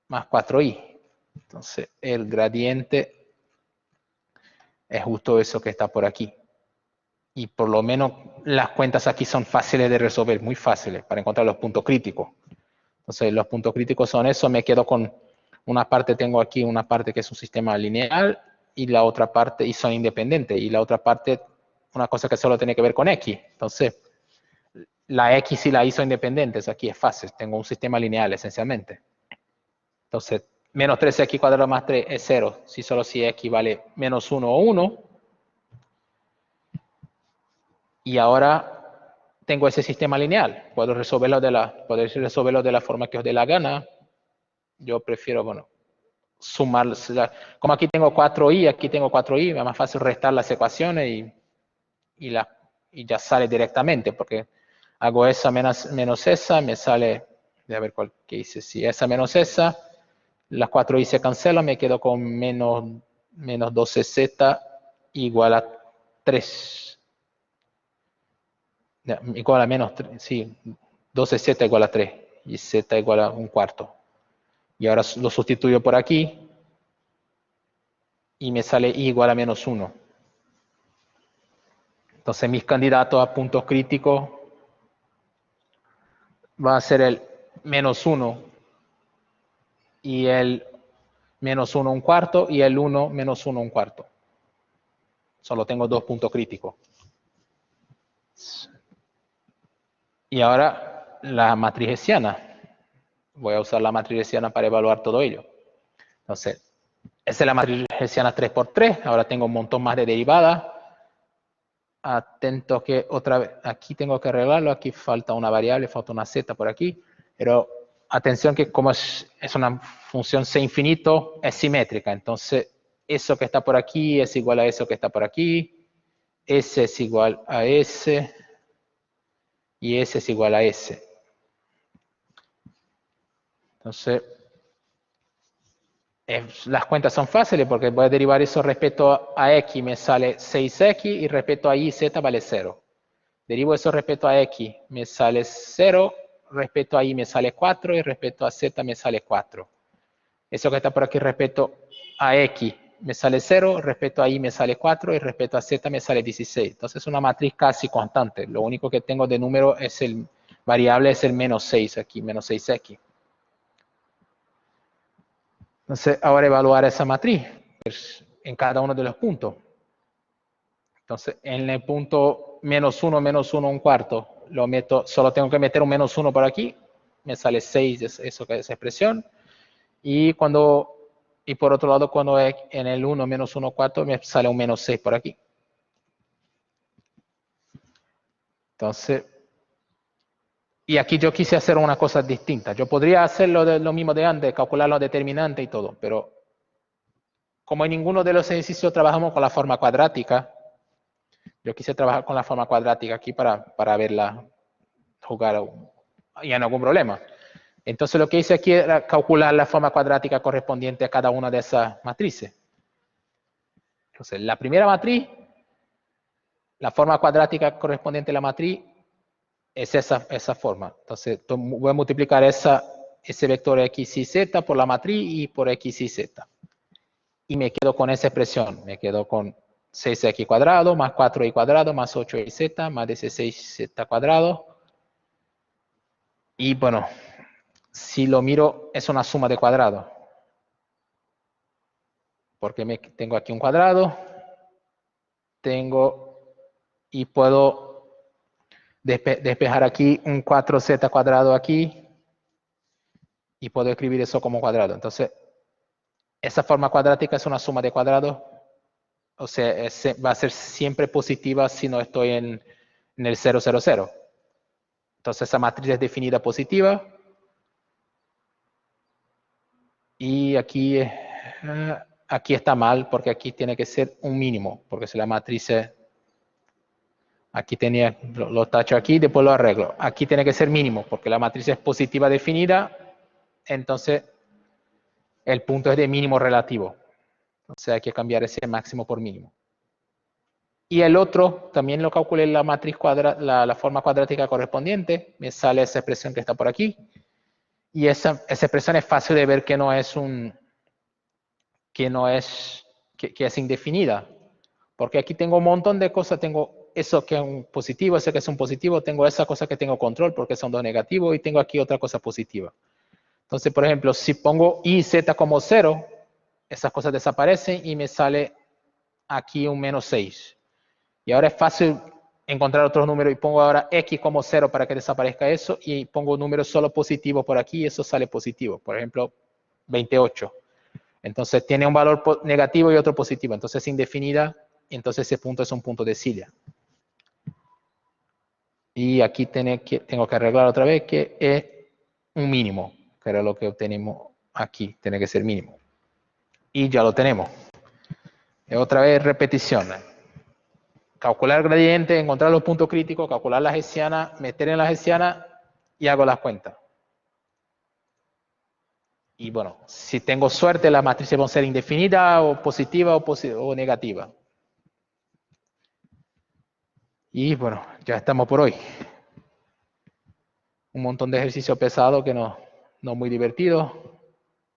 más 4y. Entonces, el gradiente es justo eso que está por aquí. Y por lo menos las cuentas aquí son fáciles de resolver, muy fáciles, para encontrar los puntos críticos. Entonces, los puntos críticos son eso. Me quedo con una parte, tengo aquí una parte que es un sistema lineal, y la otra parte, y son independientes. Y la otra parte, una cosa que solo tiene que ver con x. Entonces, la x y la y son independientes. Aquí es fácil. Tengo un sistema lineal, esencialmente. Entonces, menos 3x cuadrado más 3 es 0. Si solo si x vale menos 1 o 1. Y ahora tengo ese sistema lineal. Puedo resolverlo de la forma que os dé la gana. Yo prefiero, bueno, sumar. Como aquí tengo 4y, aquí tengo 4y, es más fácil restar las ecuaciones y ya sale directamente, porque hago esa menos esa, me sale, a ver cuál que hice, si esa menos esa, las 4y se cancelan, me quedo con menos 12z igual a 3. Igual a menos 3, sí, 12z igual a 3 y z igual a un cuarto. Y ahora lo sustituyo por aquí y me sale y igual a menos 1. Entonces mis candidatos a puntos críticos van a ser el menos 1 y el menos 1 un cuarto y el 1 menos 1 un cuarto. Solo tengo 2 puntos críticos. Y ahora la matriz hessiana. Voy a usar la matriz hessiana para evaluar todo ello. Entonces, esa es la matriz hessiana 3×3. Ahora tengo un montón más de derivadas. Atento que otra vez, aquí tengo que arreglarlo. Aquí falta una variable, falta una z por aquí. Pero atención que como es una función c infinito, es simétrica. Entonces, eso que está por aquí es igual a eso que está por aquí. S es igual a S. Y S es igual a S. Entonces, las cuentas son fáciles porque voy a derivar eso respecto a X, me sale 6X y respecto a Y, Z vale 0. Derivo eso respecto a X, me sale 0, respecto a Y me sale 4 y respecto a Z me sale 4. Eso que está por aquí respecto a X me sale 0, respecto a Y me sale 4 y respecto a Z me sale 16. Entonces es una matriz casi constante. Lo único que tengo de número es el variable, es el menos 6 aquí, menos 6X. Entonces, ahora evaluar esa matriz en cada uno de los puntos. Entonces, en el punto menos 1, un cuarto, lo meto, solo tengo que meter un menos 1 por aquí, me sale 6, eso que es esa expresión. Y por otro lado, cuando es en el 1 menos 1 cuarto, me sale un menos 6 por aquí. Entonces, y aquí yo quise hacer una cosa distinta. Yo podría hacer lo mismo de antes, calcular los determinantes y todo, pero como en ninguno de los ejercicios trabajamos con la forma cuadrática, yo quise trabajar con la forma cuadrática aquí para verla jugar y en algún problema. Entonces lo que hice aquí era calcular la forma cuadrática correspondiente a cada una de esas matrices. Entonces la primera matriz, la forma cuadrática correspondiente a la matriz es esa forma. Entonces voy a multiplicar ese vector x y z por la matriz y por x y z. Y me quedo con esa expresión, me quedo con 6x cuadrado más 4y cuadrado más 8z más 16z cuadrado. Y bueno, si lo miro es una suma de cuadrados. Porque tengo aquí un cuadrado, y puedo despejar aquí un 4z cuadrado aquí y puedo escribir eso como cuadrado. Entonces, esa forma cuadrática es una suma de cuadrados. O sea, va a ser siempre positiva si no estoy en el 0, 0, 0. Entonces esa matriz es definida positiva. Y aquí está mal porque aquí tiene que ser un mínimo. Porque si la matriz es... Aquí tenía, lo tacho aquí, después lo arreglo. Aquí tiene que ser mínimo porque la matriz es positiva definida. Entonces el punto es de mínimo relativo. Entonces hay que cambiar ese máximo por mínimo. Y el otro, también lo calculé la matriz la forma cuadrática correspondiente. Me sale esa expresión que está por aquí. Y esa expresión es fácil de ver que no es que es indefinida. Porque aquí tengo un montón de cosas. Tengo eso que es un positivo, ese que es un positivo. Tengo esa cosa que tengo control porque son dos negativos. Y tengo aquí otra cosa positiva. Entonces, por ejemplo, si pongo y z como 0, esas cosas desaparecen y me sale aquí un menos 6. Y ahora es fácil encontrar otros números y pongo ahora x como 0 para que desaparezca eso y pongo un número solo positivo por aquí y eso sale positivo. Por ejemplo, 28. Entonces tiene un valor negativo y otro positivo. Entonces es indefinida. Entonces ese punto es un punto de Cilia. Y aquí tengo que arreglar otra vez que es un mínimo, que era lo que obtenemos aquí. Tiene que ser mínimo. Y ya lo tenemos. Y otra vez repetición. Calcular el gradiente, encontrar los puntos críticos, calcular la hessiana, meter en la hessiana y hago las cuentas. Y bueno, si tengo suerte, las matrices van a ser indefinidas o positiva o negativa. Y bueno, ya estamos por hoy. Un montón de ejercicio pesado que no muy divertido.